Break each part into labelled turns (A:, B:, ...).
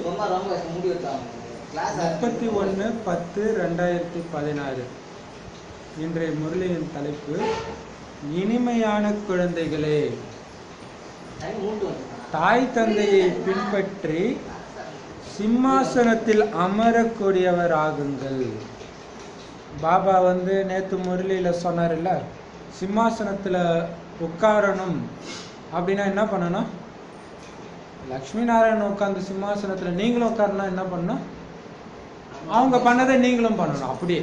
A: 31/10/2016. இன்றைய முரளியின் தலைப்பு இனிமையான குழந்தைகளே, தாய் தந்தையை பின்பற்றி சிம்மாசனத்தில் அமரக்கூடியவர் ஆகுங்கள். பாபா நேற்று முரளியில் சொன்னார்ல, சிம்மாசனத்தில் உட்காரணும் அப்படின்னா என்ன பண்ணணும்? லக்ஷ்மி நாராயணன் உட்காந்து சிம்மாசனத்தில் நீங்களும் உட்காரணும். என்ன பண்ணணும்? அவங்க பண்ணதை நீங்களும் பண்ணணும். அப்படியே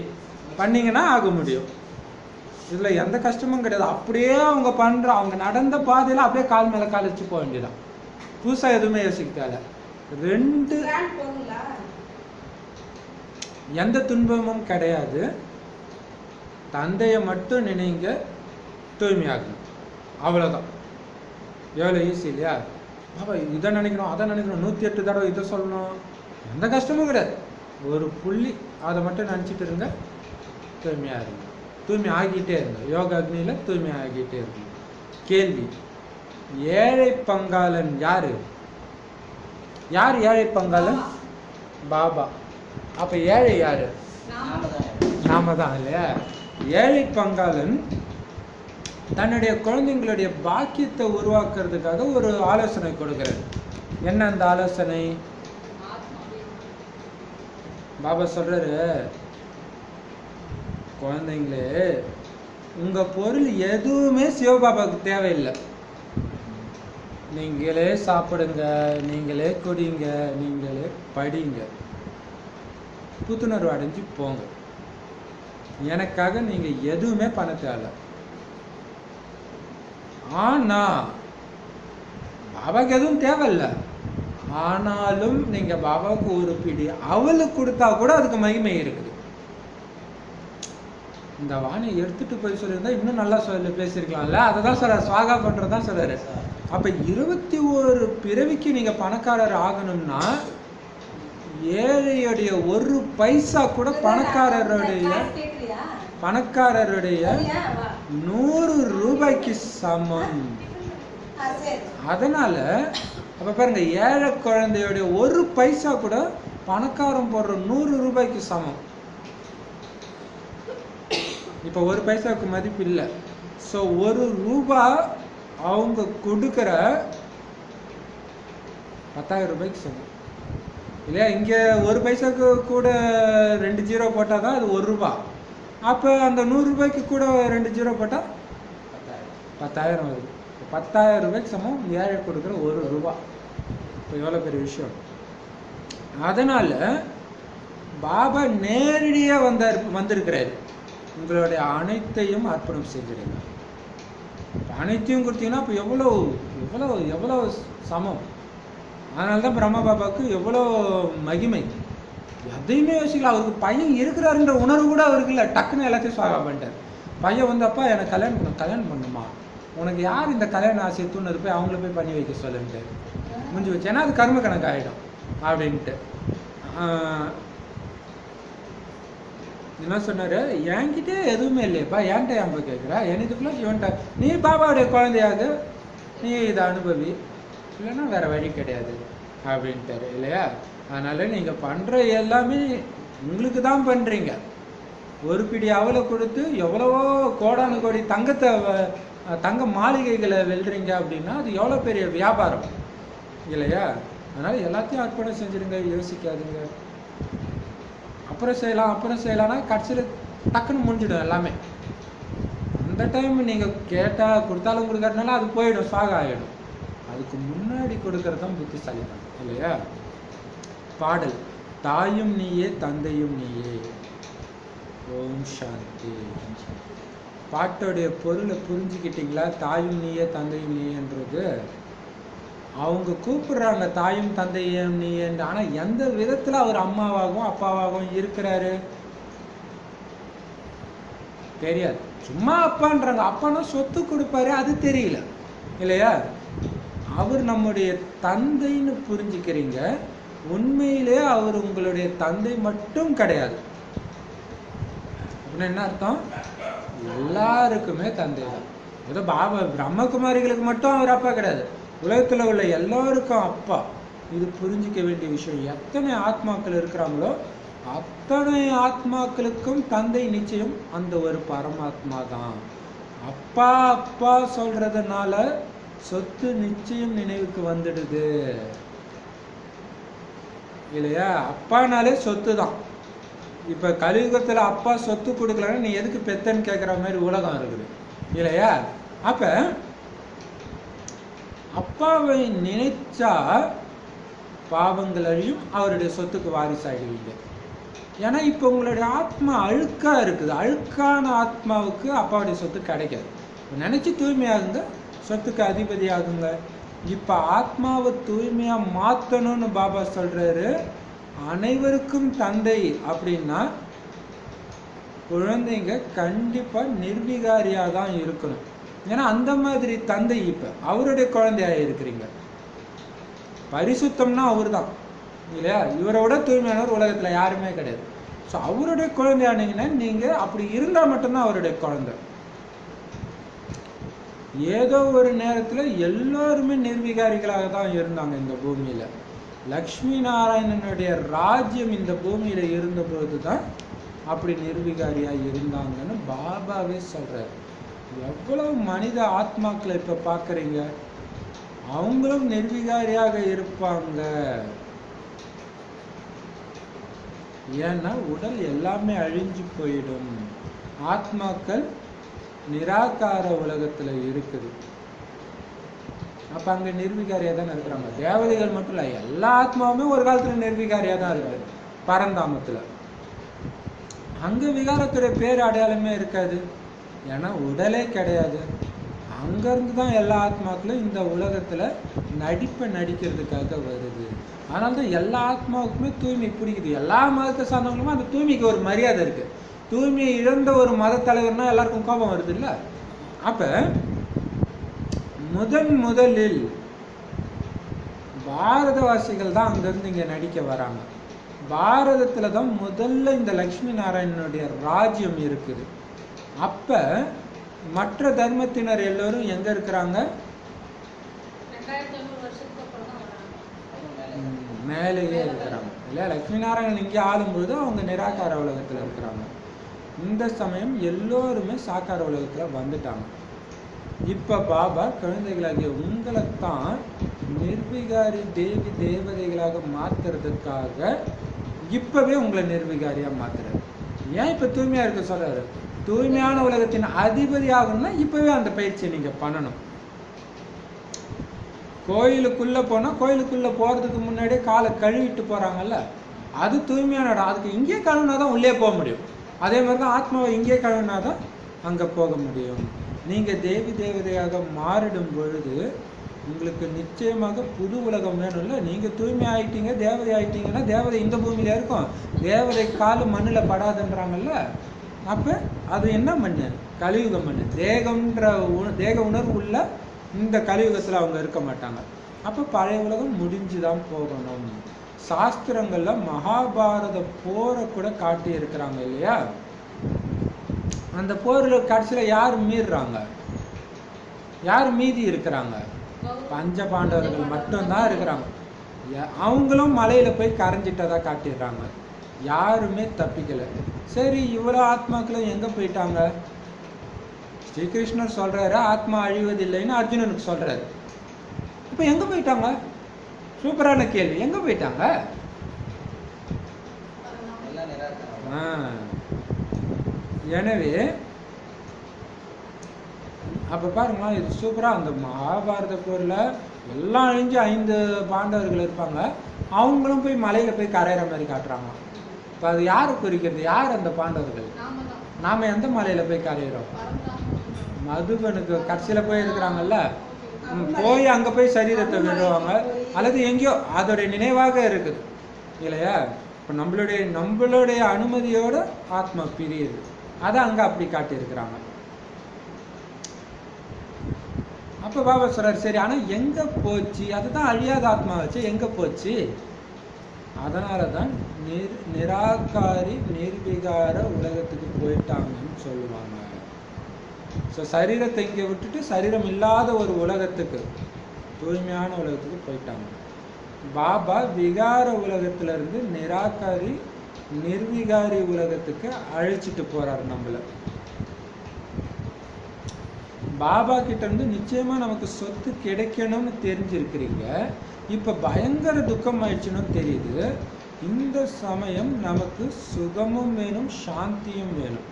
A: பண்ணீங்கன்னா ஆக முடியும். இதில் எந்த கஷ்டமும் கிடையாது. அப்படியே அவங்க நடந்த பாதையில் அப்படியே கால் மேலே கால் வச்சு போக வேண்டியதான். புதுசாக எதுவுமே யோசிக்காத. எந்த துன்பமும் கிடையாது. தந்தையை மட்டும் நினைங்க, தூய்மையாகணும். அவ்வளோதான். எவ்வளோ ஈஸி இல்லையா? பாபா இதை நினைக்கணும், அதை நினைக்கணும், 108 தடவை இதை சொல்லணும், எந்த கஷ்டமும் கிடையாது. ஒரு புள்ளி அதை மட்டும் நினச்சிட்டு இருங்க, தூய்மையாக இருங்க. தூய்மை ஆகிட்டே இருங்க. யோக அக்னியில் தூய்மை ஆகிட்டே இருங்க. கேள்வி, ஏழை பங்காளன் யாரு? யார் ஏழை பங்காளன்? பாபா. அப்ப ஏழை யாரு? நாம தான் இல்லையா? ஏழை பங்காளன் தன்னுடைய குழந்தைங்களுடைய பாக்கியத்தை உருவாக்குறதுக்காக ஒரு ஆலோசனை கொடுக்கிறார். என்ன அந்த ஆலோசனை? பாபா சொல்றாரு, குழந்தைங்களே, உங்க பொருள் எதுவுமே சிவபாபாவுக்கு தேவையில்லை. நீங்களே சாப்பிடுங்க, நீங்களே குடிங்க, நீங்களே படிங்க, புத்துணர்வு அடைஞ்சு போங்க. எனக்காக நீங்க எதுவுமே பண்ண தேவை. ஆனா பாபாவுக்கு எதுவும் தேவையில்லை. ஆனாலும் நீங்க பாபாவுக்கு ஒரு பிடி அவளுக்கு கொடுத்தா கூட அதுக்கு மகிமை இருக்குது. இந்த வாணி எடுத்துட்டு போய் சொல்லியிருந்தா இன்னும் நல்லா சொல்லி பேசியிருக்கலாம்ல. அதை தான் சொல்ற, சுவாகா பண்றதுதான் சொல்றாரு. அப்ப 21 பிறவிக்கு நீங்க பணக்காரர் ஆகணும்னா ஏழையுடைய ஒரு பைசா கூட பணக்காரருடைய 100 ரூபாய்க்கு சமம். அதனால அப்ப பாருங்க, ஏழை குழந்தையுடைய ஒரு பைசா கூட பணக்காரன் போடுற 100 ரூபாய்க்கு சமம். இப்ப ஒரு பைசாவுக்கு மதிப்பு இல்லை. ஸோ 1 ரூபா அவங்க கொடுக்கிற 10,000 ரூபாய்க்கு சமம் இல்லையா? இங்க ஒரு பைசாவுக்கு கூட 2 ஜீரோ போட்டால் தான் அது 1 ரூபா. அப்போ அந்த 100 ரூபாய்க்கு கூட 2 ஜீரோ போட்டால் 10,000 வருது. 10,000 ரூபாய்க்கு சமம் ஏழை கொடுக்குற 1 ரூபா. இப்போ எவ்வளோ பெரிய விஷயம். அதனால பாபா நேரடியாக வந்திருக்கிறாரு. உங்களுடைய அனைத்தையும் அர்ப்பணம் செஞ்சிருங்க. அனைத்தையும் கொடுத்தீங்கன்னா இப்போ எவ்வளோ எவ்வளோ எவ்வளோ சமம். அதனால தான் பிரம்மா பாபாவுக்கு எவ்வளோ மகிமை. எதையுமே யோசிக்கல. அவருக்கு பையன் இருக்கிறாருன்ற உணர்வு கூட அவருக்கு இல்லை. டக்குன்னு எல்லாத்தையும் சுவாகா பண்ணிட்டார். பையன் அப்பா எனக்கு கல்யாணம் பண்ணுமா, உனக்கு யார் இந்த கல்யாண ஆசையை தூண்டு போய் அவங்கள போய் பண்ணி வைக்க சொல்லுன்ட்டு முடிஞ்சு வச்சு. ஏன்னா அது கர்ம கணக்கு ஆகிடும் அப்படின்ட்டு என்ன சொன்னாரு, என்கிட்டே எதுவுமே இல்லையப்பா, ஏன்ட்ட ஏன் போய் கேட்குற, எனக்குள்ள இவன்ட்ட நீ பாபாவுடைய குழந்தையாக நீ இதை அனுபவி, இல்லைன்னா வேற வழி கிடையாது அப்படின்ட்டாரு இல்லையா? அதனால நீங்க பண்ற எல்லாமே உங்களுக்கு தான் பண்றீங்க. ஒரு பிடி அவலை கொடுத்து எவ்வளவோ கோடானு கோடி தங்க மாளிகைகளை வெல்றீங்க அப்படின்னா அது எவ்வளோ பெரிய வியாபாரம் இல்லையா? அதனால எல்லாத்தையும் அர்ப்பணம் செஞ்சிடுங்க, யோசிக்காதுங்க. அப்புறம் செய்யலாம்னா கடைசியில் டக்குன்னு முடிஞ்சிடும் எல்லாமே. அந்த டைம் நீங்கள் கேட்டால் கொடுத்தாலும் கொடுக்கறதுனால அது போயிடும், சாக ஆகிடும். அதுக்கு முன்னாடி கொடுக்கறது தான் புத்திசாலிதான் இல்லையா? பாடல், தாயும் நீயே தந்தையும் நீயே. ஓம் சாந்தி. பாட்டோடைய பொருளை புரிஞ்சுக்கிட்டீங்களா? தாயும் நீயே தந்தையும் நீன்றது அவங்க கூப்பிடுறாங்க, தாயும் தந்தையும் நீயே. ஆனா எந்த விதத்துல அவர் அம்மாவாகவும் அப்பாவாகவும் இருக்கிறாரு தெரியாது. சும்மா அப்பான்றாங்க. அப்பானா சொத்து கொடுப்பாரு, அது தெரியல இல்லையா? அவர் நம்முடைய தந்தைன்னு புரிஞ்சுக்கிறீங்க. உண்மையிலே அவர் உங்களுடைய தந்தை மட்டும் கிடையாது. அப்படின்னா என்ன அர்த்தம்? எல்லாருக்குமே தந்தை தான். ஏதோ பாபா பிரம்மகுமாரிகளுக்கு மட்டும் அவர் அப்பா கிடையாது, உலகத்துல உள்ள எல்லாருக்கும் அப்பா. இது புரிஞ்சிக்க வேண்டிய விஷயம். எத்தனை ஆத்மாக்கள் இருக்கிறாங்களோ அத்தனை ஆத்மாக்களுக்கும் தந்தை நிச்சயம் அந்த ஒரு பரமாத்மா தான். அப்பா அப்பா சொல்றதுனால சொத்து நிச்சயம் நினைவுக்கு வந்துடுது இல்லையா? அப்பானாலே சொத்து தான். இப்ப கலியுகத்துல அப்பா சொத்து கொடுக்கலன்னா நீ எதுக்கு பெத்தன்னு கேட்குற மாதிரி உலகம் இருக்குது இல்லையா? அப்ப அப்பாவை நினைச்சா பாவங்கள் அழியும், அவருடைய சொத்துக்கு வாரிசாயிடுவீங்க. ஏன்னா இப்ப உங்களுடைய ஆத்மா அழுக்கா இருக்குது. அழுக்கான ஆத்மாவுக்கு அப்பாவுடைய சொத்து கிடைக்காது. நினைச்சு தூய்மையாகுங்க, சொத்துக்கு அதிபதி ஆகுங்க. இப்ப ஆத்மாவை தூய்மையா மாத்தணும்னு பாபா சொல்றாரு. அனைவருக்கும் தந்தை அப்படின்னா குழந்தைங்க கண்டிப்பா நிர்விகாரியா தான் இருக்கணும். ஏன்னா அந்த மாதிரி தந்தை இப்ப அவருடைய குழந்தையா இருக்கிறீங்க. பரிசுத்தம்னா அவரு தான் இல்லையா? இவரை விட தூய்மையானவர் உலகத்துல யாருமே கிடையாது. ஸோ அவருடைய குழந்தையானீங்கன்னா நீங்க அப்படி இருந்தா மட்டும்தான் அவருடைய குழந்தை. ஏதோ ஒரு நேரத்துல எல்லாருமே நிர்விகாரிகளாக தான் இருந்தாங்க இந்த பூமியில. லக்ஷ்மி நாராயணனுடைய ராஜ்யம் இந்த பூமியில இருந்த பொழுதுதான் அப்படி நிர்விகாரியா இருந்தாங்கன்னு பாபாவே சொல்றாரு. எவ்வளவு மனித ஆத்மாக்களை இப்ப பாக்குறீங்க, அவங்களும் நிர்விகாரியாக இருப்பாங்க. ஏன்னா உடல் எல்லாமே அழிஞ்சு போயிடும். ஆத்மாக்கள் நிராகார உலகத்துல இருக்குது. அப்ப அங்க நிர்விகாரியா தான் இருக்கிறாங்க. தேவதைகள் மட்டும் இல்ல, எல்லா ஆத்மாவுமே ஒரு காலத்துல நிர்விகாரியா தான் இருக்குது பரந்தாமத்துல. அங்க விகாரத்துடைய பேர் அடையாளமே இருக்காது. ஏன்னா உடலே கிடையாது. அங்க இருந்துதான் எல்லா ஆத்மாக்களும் இந்த உலகத்துல நடிப்பை நடிக்கிறதுக்காக வருது. அதனாலதான் எல்லா ஆத்மாவுக்குமே தூய்மை பிடிக்குது. எல்லா மதத்தை சார்ந்தவங்களுமே அந்த தூய்மைக்கு ஒரு மரியாதை இருக்கு. தூய்மையை இழந்த ஒரு மத தலைவர்னா எல்லாருக்கும் கோபம் வருது இல்ல? அப்ப முதலில் பாரதவாசிகள் தான் அங்கிருந்து இங்க நடிக்க வராங்க. பாரதத்துல தான் முதல்ல இந்த லக்ஷ்மி நாராயணனுடைய ராஜ்யம் இருக்குது. அப்ப மற்ற தர்மத்தினர் எல்லாரும் எங்க இருக்கிறாங்க? மேலேயே இருக்கிறாங்க இல்ல? லக்ஷ்மி நாராயணன் இங்கே ஆளும்பொழுது அவங்க நிராகார உலகத்துல இருக்கிறாங்க. இந்த சமயம் எல்லோருமே சாக்கார உலகத்துல வந்துட்டாங்க. இப்ப பாபா குழந்தைகளாகிய உங்களைத்தான் நிர்விகாரி தேவி தேவதைகளாக மாத்துறதுக்காக இப்பவே உங்களை நிர்விகாரியா மாத்துறாரு. ஏன் இப்ப தூய்மையா இருக்க சொல்றாரு? தூய்மையான உலகத்தின் அதிபதி ஆகணும்னா இப்பவே அந்த பயிற்சியை நீங்க பண்ணணும். கோயிலுக்குள்ள போனா கோயிலுக்குள்ள போறதுக்கு முன்னாடியே காலை கழுவிட்டு போறாங்கல்ல, அது தூய்மையான இடம். அதுக்கு இங்கே கழுவினாதான் உள்ளே போக முடியும். அதே மாதிரிதான் ஆத்மாவை இங்கே கழுவினாதான் அங்க போக முடியும். நீங்க தேவி தேவதையாக மாறிடும் பொழுது உங்களுக்கு நிச்சயமாக புது உலகம் வேணும்ல. நீங்க தூய்மை ஆயிட்டீங்க, தேவதை ஆயிட்டீங்கன்னா தேவதை இந்த பூமியில இருக்கும். தேவதை காலு மண்ணுல படாதுன்றாங்கல்ல. அப்ப அது என்ன மண்ணு? கலியுக மண்ணு. தேக உணர்வு உள்ள இந்த கலியுகத்துல அவங்க இருக்க மாட்டாங்க. அப்ப பழைய உலகம் முடிஞ்சுதான் போகணும். சாஸ்திரங்கள்ல மகாபாரத போரை கூட காட்டி இருக்கிறாங்க இல்லையா? அந்த போர்ல கடைசியில யார் மீறுறாங்க? யார் மீதி இருக்கிறாங்க? பஞ்ச பாண்டவர்கள் மட்டும்தான் இருக்கிறாங்க. அவங்களும் மலையில போய் கரைஞ்சிட்டதா காட்டிடுறாங்க. யாருமே தப்பிக்கல. சரி, இவ்வளவு ஆத்மாக்களும் எங்க போயிட்டாங்க? ஸ்ரீகிருஷ்ணர் சொல்றாரு ஆத்மா அழிவதில்லைன்னு அர்ஜுனனுக்கு சொல்றாரு. இப்ப எங்க போயிட்டாங்க? சூப்பரான கேள்வி. எங்க போயிட்டாங்க? எனவே அப்ப பாருங்களா, இது சூப்பரா அந்த மகாபாரத போர்ல எல்லாம் அழிஞ்சு 5 பாண்டவர்கள் இருப்பாங்க. அவங்களும் போய் மலையில போய் கரையிற மாதிரி காட்டுறாங்க. இப்ப அது யாரு குறிக்கிறது? யார் அந்த பாண்டவர்கள்? நாம எந்த மலையில போய் கரையிறோம்? மதுபனுக்கு கடைசியில போய் இருக்கிறாங்கல்ல, போய் அங்க போய் சரீரத்தை விடுவாங்க அல்லது எங்கேயோ அதோடைய நினைவாக இருக்குது இல்லையா? இப்ப நம்மளுடைய அனுமதியோட ஆத்மா பிரியுது. அதை அங்க அப்படி காட்டி இருக்கிறாங்க. அப்ப பாபா சொல்றாரு, சரி ஆனா எங்க போச்சு? அதுதான் அழியாத ஆத்மா வச்சு எங்க போச்சு? அதனாலதான் நிராகாரி நிர்விகார உலகத்துக்கு போயிட்டாங்கன்னு சொல்லுவாங்க. ஸோ சரீரத்தை இங்கே விட்டுட்டு சரீரம் இல்லாத ஒரு உலகத்துக்கு, தூய்மையான உலகத்துக்கு போயிட்டாங்க. பாபா விகார உலகத்துல இருந்து நிராகாரி நிர்விகாரி உலகத்துக்கு அழைச்சிட்டு போறாரு நம்மள. பாபா கிட்ட இருந்து நிச்சயமா நமக்கு சொத்து கிடைக்கணும்னு தெரிஞ்சிருக்கிறீங்க. இப்ப பயங்கர துக்கம் ஆயிடுச்சுன்னு தெரியுது. இந்த சமயம் நமக்கு சுகமும் வேணும், சாந்தியும் வேணும்.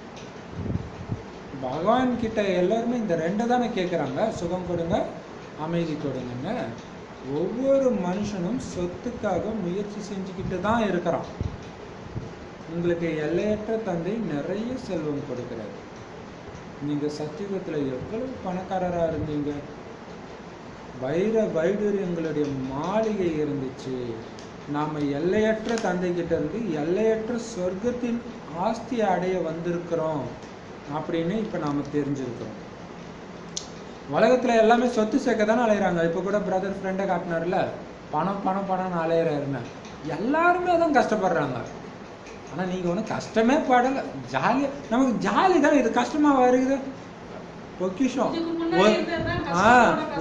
A: பகவான் கிட்ட எல்லாருமே இந்த ரெண்டு தானே கேட்குறாங்க, சுகம் கொடுங்க, அமைதி கொடுங்கன்னு. ஒவ்வொரு மனுஷனும் சொத்துக்காக முயற்சி செஞ்சுக்கிட்டு தான் இருக்கிறான். உங்களுக்கு எல்லையற்ற தந்தை நிறைய செல்வம் கொடுக்கிறாரு. நீங்க சத்தியுகத்துல எவ்வளவு பணக்காரரா இருந்தீங்க. வைடூரியங்களுடைய மாளிகை இருந்துச்சு. நாம எல்லையற்ற தந்தை கிட்ட இருந்து எல்லையற்ற சொர்க்கத்தின் ஆஸ்தி அடைய வந்திருக்கிறோம் அப்படின்னு இப்ப நாம தெரிஞ்சிருக்கிறோம். உலகத்துல எல்லாமே சொத்து சேர்க்க தானே அலையிறாங்க. இப்ப கூட பிரதர் ஃப்ரெண்டை காட்டினார்ல, பணம் பணம் பணம்னு அலையிறாருன்னு. எல்லாருமே தான் கஷ்டப்படுறாங்க. ஆனா நீங்க ஒன்றும் கஷ்டமே படல, ஜாலியா. நமக்கு ஜாலி தான். இது கஷ்டமா வருது பொக்கிஷம்.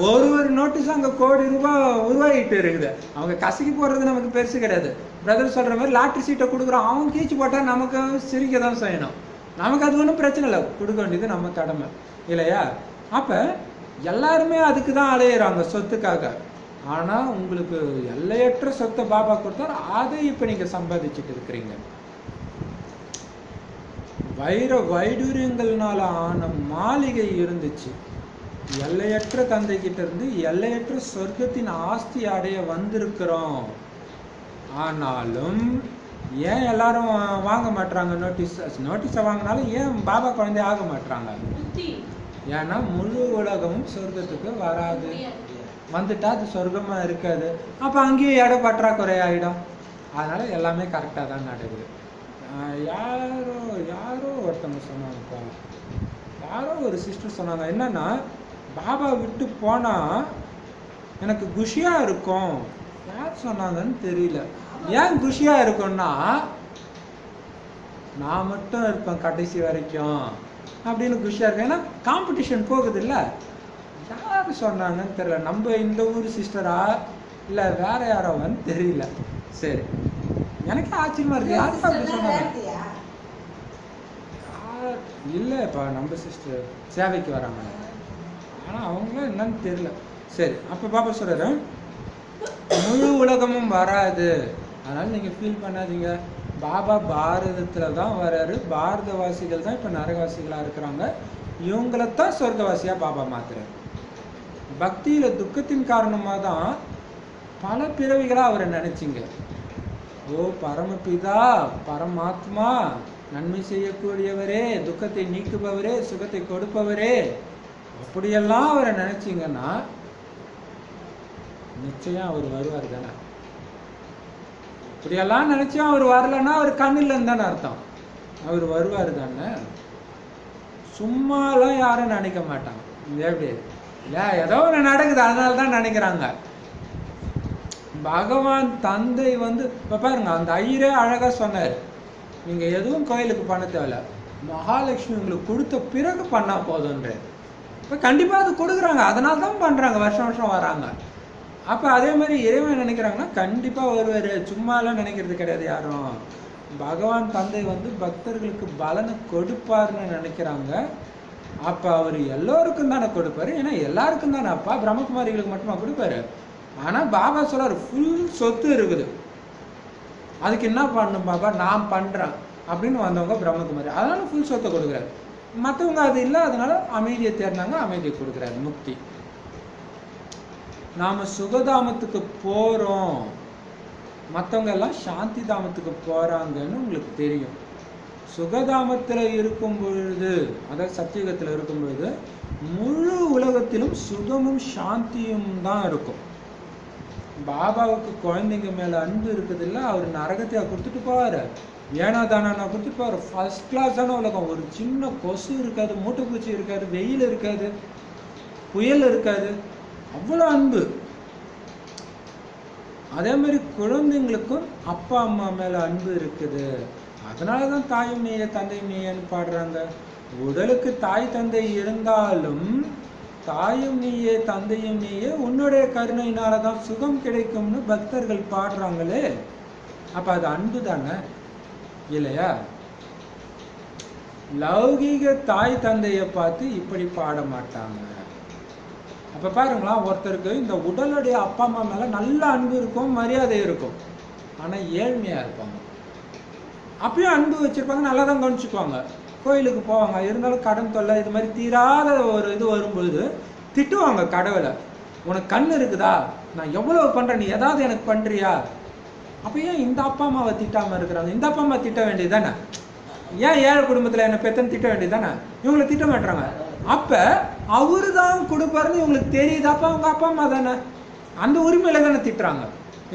A: ஒரு நோட்டீஸ் அங்க கோடி ரூபாய் உருவாகிட்டு இருக்குது. அவங்க கசக்கி போடுறது நமக்கு பெருசு கிடையாது. பிரதர் சொல்ற மாதிரி லாட்டரி சீட்டை கொடுக்குறோம், அவங்க கீச்சு போட்டா நமக்கு சிரிக்க தான் செய்யணும். நமக்கு அது ஒன்றும் பிரச்சனை இல்லை, கொடுக்க வேண்டியது நம்ம கடமை இல்லையா? அப்ப எல்லாருமே அதுக்கு தான் அலையிறாங்க, சொத்துக்காக. ஆனா உங்களுக்கு எல்லையற்ற சொத்தை பாபா கொடுத்தாரு, அதை இப்ப நீங்க சம்பாதிச்சுட்டு இருக்கிறீங்க. வைடூரியங்கள்னால ஆன மாளிகை இருந்துச்சு. எல்லையற்ற தந்தை கிட்ட இருந்து எல்லையற்ற சொர்க்கத்தின் ஆஸ்தி அடைய வந்திருக்கிறோம். ஆனாலும் ஏன் எல்லாரும் வாங்க மாட்டாங்க நோட்டீஸை வாங்கினாலும் ஏன் பாபா குழந்தை ஆக மாட்டாங்க? ஏன்னா முழு உலகமும் சொர்க்கத்துக்கு வராது. வந்துட்டா அது சொர்க்கமா இருக்காது. அப்ப அங்கேயும் இட பற்றாக்குறை ஆயிடும். அதனால எல்லாமே கரெக்டா தான் நடக்குது. யாரோ ஒருத்தவங்க சொன்னாங்கப்பா, யாரோ ஒரு சிஸ்டர் சொன்னாங்க, என்னன்னா பாபா விட்டு போனா எனக்கு குஷியா இருக்கும். யார் சொன்னாங்கன்னு தெரியல. ஏன் குஷியா இருக்கும்னா, நான் மட்டும் இருப்பேன் கடைசி வரைக்கும் அப்படின்னு குஷியா இருக்கேன். ஏன்னா காம்படிஷன் போகுது இல்ல. யாரு சொன்னாங்கன்னு தெரியல. நம்ம இந்த ஊர் சிஸ்டரா இல்ல வேற யாரோன்னு தெரியல. சரி, எனக்கு ஆச்சரியமா இருக்கு. யாருக்கு அப்படி சொன்னாங்க? இல்லப்பா, நம்ம சிஸ்டர் சேவைக்கு வராங்க. ஆனா அவங்களும் என்னன்னு தெரியல. சரி, அப்ப பாப்பா சொல்றாரு, முழு உலகமும் வராது, அதனால நீங்க ஃபீல் பண்ணாதீங்க. பாபா பாரதத்துல தான் வராரு. பாரதவாசிகள் தான் இப்ப நரகவாசிகளா இருக்கிறாங்க. இவங்களைத்தான் சொர்க்கவாசியா பாபா மாத்துறாரு. பக்தியில துக்கத்தின் காரணமா தான் பல பிறவிகளா அவரை நினைச்சிங்க. ஓ பரமபிதா, பரமாத்மா, நன்மை செய்யக்கூடியவரே, துக்கத்தை நீக்குபவரே, சுகத்தை கொடுப்பவரே, அப்படியெல்லாம் அவரை நினைச்சிங்கன்னா நிச்சயம் அவர் வருவார் தானே. அப்படியெல்லாம் நினைச்சும் அவர் வரலன்னா அவர் கண்ணில் தானே அர்த்தம். அவர் வருவார் தானே. சும்மாலாம் யாரும் நினைக்க மாட்டாங்க. எப்படி இல்ல, ஏதோ ஒன்று நடக்குது அதனால தான் நினைக்கிறாங்க. பகவான் தந்தை இப்ப பாருங்க, அந்த ஐயரே அழகா சொன்னாரு, நீங்க எதுவும் கோயிலுக்கு பண்ண தேவையில்ல, மகாலட்சுமி உங்களுக்கு கொடுத்த பிறகு பண்ணா போதும்ன்ற. இப்ப கண்டிப்பா அது கொடுக்குறாங்க, அதனால தான் பண்றாங்க, வருஷம் வருஷம் வராங்க. அப்ப அதே மாதிரி இறைவன் நினைக்கிறாங்கன்னா கண்டிப்பா வருவாரு, சும்மாலாம் நினைக்கிறது கிடையாது யாரும். பகவான் தந்தை பக்தர்களுக்கு பலனை கொடுப்பாருன்னு நினைக்கிறாங்க. அப்ப அவர் எல்லோருக்கும் தானே கொடுப்பாரு. ஏன்னா எல்லாருக்கும் தானே அப்பா, பிரம்மகுமாரிகளுக்கு மட்டுமா கொடுப்பாரு? ஆனா பாபா சொல்றாரு, ஃபுல் சொத்து இருக்குது, அதுக்கு என்ன பண்ணணும் பாபா, நான் பண்றேன் அப்படின்னு வந்தவங்க பிரம்மகுமாரி, அதனால ஃபுல் சொத்தை கொடுக்குறாரு. மற்றவங்க அது இல்லை, அதனால அமைதியை தேடினாங்க, அமைதியை கொடுக்குறாரு, முக்தி. நாம சுகதாமத்துக்கு போறோம், மற்றவங்க எல்லாம் சாந்தி தாமத்துக்கு போறாங்கன்னு உங்களுக்கு தெரியும். சுகதாமத்துல இருக்கும் பொழுது, அதாவது சத்தியுகத்துல இருக்கும் பொழுது முழு உலகத்திலும் சுகமும் சாந்தியும் தான் இருக்கும். பாபாவுக்கு குழந்தைங்க மேல அன்பு இருக்குது இல்ல, அவர் நரகத்தையா கொடுத்துட்டு போவாரு, ஏனா தானா கொடுத்துட்டு போவாரு. ஃபர்ஸ்ட் கிளாஸான உலகம். ஒரு சின்ன கொசு இருக்காது, மூட்டைப்பூச்சி இருக்காது, வெயில் இருக்காது, புயல் இருக்காது, அவ்வளோ அன்பு. அதே மாதிரி குழந்தைங்களுக்கும் அப்பா அம்மா மேல அன்பு இருக்குது. அதனாலதான் தாயும் நீய தந்தை நீயன்னு பாடுறாங்க. உடலுக்கு தாய் தந்தை இருந்தாலும் தாயும் நீயே தந்தையும் நீயே, உன்னுடைய கருணையினாலதான் சுகம் கிடைக்கும்னு பக்தர்கள் பாடுறாங்களே, அப்ப அது அன்பு தானே இல்லையா? லௌகீக தாய் தந்தையை பார்த்து இப்படி பாட மாட்டாங்க. அப்ப பாருங்களா, ஒருத்தருக்கு இந்த உடலுடைய அப்பா அம்மா மேல நல்ல அன்பு இருக்கும், மரியாதை இருக்கும், ஆனா ஏழ்மையா இருப்பாங்க. அப்பயும் அன்பு வச்சிருப்பாங்க, நல்லா தான் கவனிச்சுக்குவாங்க, கோயிலுக்கு போவாங்க, இருந்தாலும் கடன் தொல்லை இது மாதிரி தீராத ஒரு இது வரும்போது திட்டுவாங்க கடவுளை. உனக்கு கண் இருக்குதா, நான் எவ்வளவு பண்றேன், நீ ஏதாவது எனக்கு பண்றியா? அப்ப ஏன் இந்த அப்பா அம்மாவை திட்டாம இருக்கிறாங்க? இந்த அப்பா அம்மா திட்ட வேண்டியது தானே? ஏன் ஏழை குடும்பத்துல என்ன பெத்தன்னு திட்ட வேண்டியது தானே? இவங்களை திட்ட மாட்டாங்க. அப்ப அவரு தான் கொடுப்பாருன்னு இவங்களுக்கு தெரியுது, அப்ப அவங்க அப்பா அம்மா தானே, அந்த உரிமையில தானே திட்டுறாங்க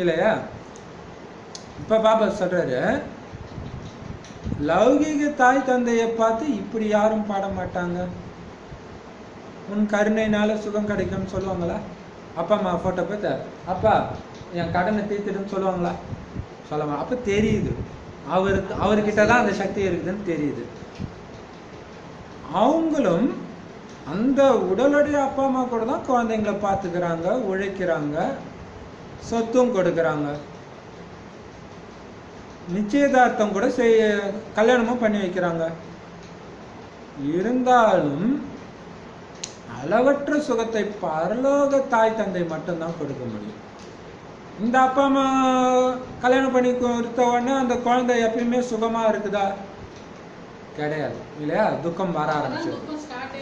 A: இல்லையா? இப்ப பாபா சொல்றாரு, லௌகீக தாய் தந்தையை பார்த்து இப்படி யாரும் பாட மாட்டாங்க. உன் கருணைனால சுகம் கிடைக்கும்னு சொல்லுவாங்களா? அப்பா அம்மா போட்டோ பார்த்து அப்பா என் கடனை தீர்த்துடுன்னு சொல்லுவாங்களா? சொல்லுவாங்க. அப்ப தெரியுது அவர்கிட்ட தான் அந்த சக்தி இருக்குதுன்னு தெரியுது. அவங்களும் அந்த உடலுடைய அப்பா அம்மா கூட தான் குழந்தைங்களை பார்த்துக்கிறாங்க, உழைக்கிறாங்க, சொத்தும் கொடுக்குறாங்க, நிச்சயதார்த்தம் கூட கல்யாணமும் பண்ணி வைக்கிறாங்க. இருந்தாலும் அளவற்ற சுகத்தை பரலோக தாய் தந்தை மட்டும்தான் கொடுக்க முடியும். இந்த அப்பா அம்மா கல்யாணம் பண்ணி கொடுத்த உடனே அந்த குழந்தை எப்பயுமே சுகமா இருக்குதா? கிடையாது இல்லையா? துக்கம் வர ஆரம்பிச்சு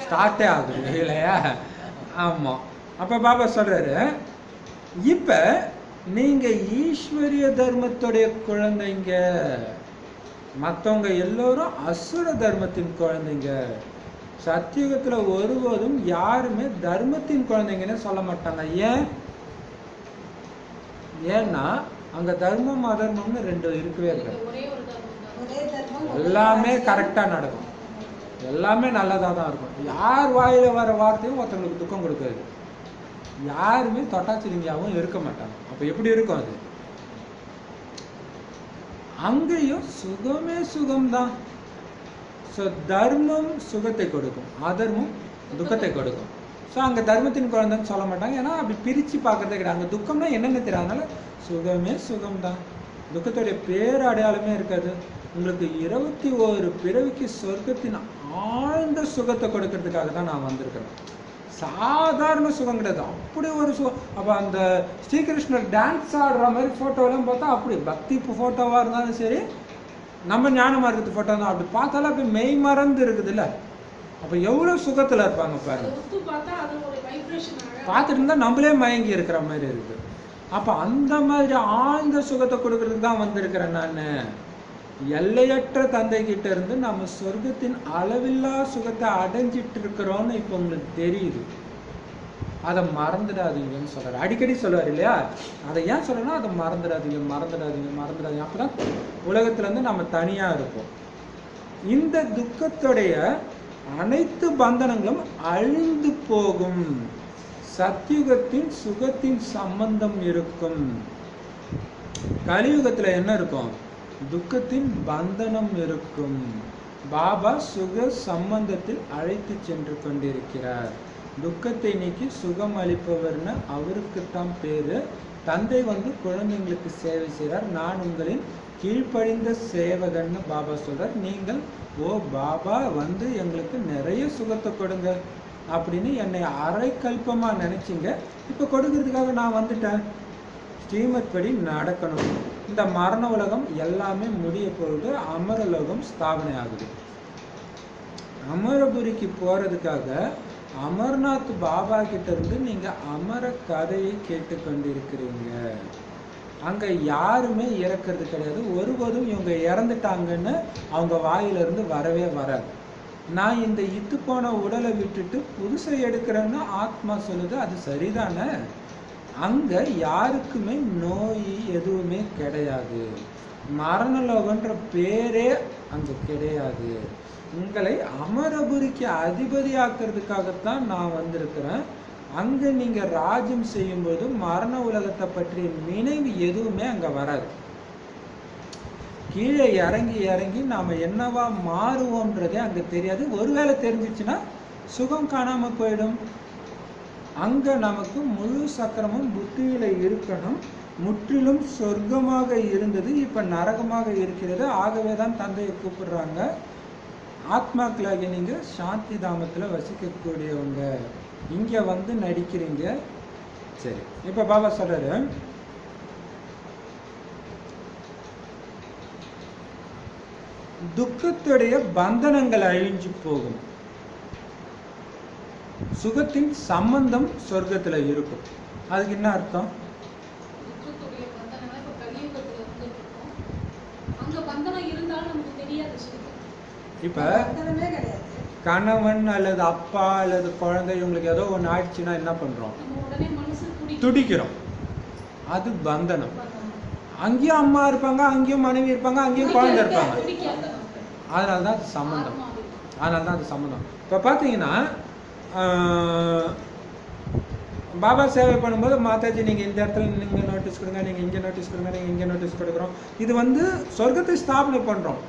A: ஸ்டார்டே ஆகுது இல்லையா? ஆமா. அப்ப பாபா சொல்றாரு, இப்ப நீங்க ஈஸ்வரிய தர்மத்துடைய குழந்தைங்க, மற்றவங்க எல்லோரும் அசுர தர்மத்தின் குழந்தைங்க. சத்தியுகத்துல ஒருபோதும் யாருமே தர்மத்தின் குழந்தைங்கன்னு சொல்ல மாட்டாங்க. ஏன்னா அங்க தர்மம் அதர்மம்னு ரெண்டு இருக்கவே இல்லை. எல்லாமே கரெக்டா நடக்கும், எல்லாமே நல்லதா தான் இருக்கும். யார் வாயில வர வார்த்தையும் ஒருத்தவங்களுக்கு துக்கம் கொடுக்காது. யாருமே தொட்டாச்சிலிங்காவும் இருக்க மாட்டாங்க. அப்ப எப்படி இருக்கும் அது? அங்கேயும் சுகமே சுகம்தான். தர்மம் சுகத்தை கொடுக்கும், அதர்மம் துக்கத்தை கொடுக்கும். ஸோ அங்கே தர்மத்தின் குழந்தைன்னு சொல்ல மாட்டாங்க, ஏன்னா அப்படி பிரித்து பார்க்கறதே கிடையாது. அங்கே துக்கம்னா என்னென்னு தெரியாதனால சுகமே சுகம்தான். துக்கத்துடைய பேர் அடையாளமே இருக்காது. உங்களுக்கு 21 பிறவிக்கு சொர்க்கத்தின் ஆழ்ந்த சுகத்தை கொடுக்கறதுக்காக தான் நான் வந்திருக்கிறேன். சாதாரண சுகம் கிடையாது, அப்படி ஒரு சுகம். அப்போ அந்த ஸ்ரீகிருஷ்ணர் டான்ஸ் ஆடுற மாதிரி ஃபோட்டோலாம் பார்த்தா அப்படி பக்தி ஃபோட்டோவாக இருந்தாலும் சரி, நம்ம ஞான மார்க்கத்து ஃபோட்டோ தான், அப்படி பார்த்தாலும் அப்படி மெய் மறந்து இருக்குது இல்லை? அப்போ எவ்வளோ சுகத்தில் இருப்பாங்க பாருங்க. பார்த்துட்டு இருந்தால் நம்மளே மயங்கி இருக்கிற மாதிரி இருக்கு. அப்போ அந்த மாதிரி ஆழ்ந்த சுகத்தை கொடுக்கறதுக்கு தான் வந்திருக்கிறேன் நான். எல்லையற்ற தந்தை கிட்ட இருந்து நம்ம சொர்க்கத்தின் அளவில்லா சுகத்தை அடைஞ்சிட்டு இருக்கிறோம்னு இப்போ உங்களுக்கு தெரியுது. அதை மறந்துடாதீங்கன்னு சொல்றாரு, அடிக்கடி சொல்லுவார் இல்லையா? அதை ஏன் சொல்றேன்னா, அதை மறந்துடாதீங்க மறந்துடாதீங்க மறந்துடாதீங்க. அப்பதான் உலகத்துல இருந்து நம்ம தனியா இருப்போம். இந்த துக்கத்துடைய அனைத்து பந்தனங்களும் அழிந்து போகும். சத்தியுகத்தின் சுகத்தின் சம்பந்தம் இருக்கும். கலியுகத்துல என்ன இருக்கும்? துக்கத்தின் பந்தனம் இருக்கும். பாபா சுக சம்பந்தத்தில் அழைத்து சென்று கொண்டிருக்கிறார். துக்கத்தை நீக்கி சுகம் அளிப்பவர்னு அவருக்குத்தான் பேரு. தந்தை வந்து குழந்தைங்களுக்கு சேவை செய்கிறார். நான் உங்களின் கீழ்ப்படிந்த சேவகன்னு பாபா சொல்றார். நீங்கள் ஓ பாபா வந்து எங்களுக்கு நிறைய சுகத்தை கொடுங்க அப்படின்னு என்னை அரை கல்பமா நினைச்சிங்க. இப்ப கொடுக்கறதுக்காக நான் வந்துட்டேன். ஸ்ரீமத் படி நடக்கணும். இந்த மரண உலகம் எல்லாமே முடிய போகுது. அமரலோகம் ஸ்தாபனை ஆகுது. அமரபுரிக்கு போறதுக்காக அமர்நாத் பாபா கிட்ட இருந்து நீங்க அமர கதையை கேட்டு கொண்டிருக்கிறீங்க. அங்க யாருமே இறக்கிறது கிடையாது. ஒருபோதும் இவங்க இறந்துட்டாங்கன்னு அவங்க வாயிலிருந்து வரவே வராது. நான் இந்த இத்து போன உடலை விட்டுட்டு புதுசை எடுக்கிறேன்னு ஆத்மா சொல்லுது. அது சரிதானே? அங்க யாருக்குமே நோய் எதுவுமே கிடையாது. மரணலோகன்ற பேரே அங்க கிடையாது. உங்களை அமரபுரிக்கு அதிபதி ஆக்கிறதுக்காகத்தான் நான் வந்திருக்கிறேன். அங்க நீங்க ராஜ்யம் செய்யும்போது மரண உலகத்தை பற்றிய நினைவு எதுவுமே அங்க வராது. கீழே இறங்கி இறங்கி நாம என்னவா மாறுவோம்ன்றதே அங்க தெரியாது. ஒருவேளை தெரிஞ்சிச்சுன்னா சுகம் காணாம போயிடும். அங்க நமக்கு முழு சக்கரமும் புத்தியில இருக்கணும். முற்றிலும் சொர்க்கமாக இருந்தது, இப்ப நரகமாக இருக்கிறது. ஆகவே தான் தந்தையை கூப்பிடுறாங்க, ஆத்மாக்களாகி நீங்க சாந்தி தாமத்துல வசிக்கக்கூடியவங்க, இங்க வந்து நடிக்கிறீங்க. சரி, இப்ப பாபா சொல்றாரு, துக்கத்துடைய பந்தனங்கள் அழிஞ்சு போகும், சுகத்தின் சம்பந்தம் சொர்க்கத்துல இருக்கும். அதுக்கு என்ன அர்த்தம்? இப்ப கணவன் அல்லது அப்பா அல்லது குழந்தை இவங்களுக்கு ஏதோ ஒண்ணு ஆயிடுச்சுன்னா என்ன பண்றோம்? துடிக்கிறோம். அது பந்தனம். அங்கேயும் அம்மா இருப்பாங்க, அங்கேயும் மனைவி இருப்பாங்க, அங்கேயும் குழந்தை இருப்பாங்க. அதனாலதான் அது சம்பந்தம். அதனாலதான் அது சம்பந்தம். இப்ப பாத்தீங்கன்னா பாபா சேவை பண்ணும்போது, மாதாஜி நீங்க இந்த இடத்துல நீங்க நோட்டீஸ் கொடுங்க, நீங்க இங்க நோட்டீஸ் கொடுங்க, நீங்க இங்க நோட்டீஸ் கொடுக்குறோம். இது வந்து சொர்க்கத்தை ஸ்தாபனை பண்றோம்,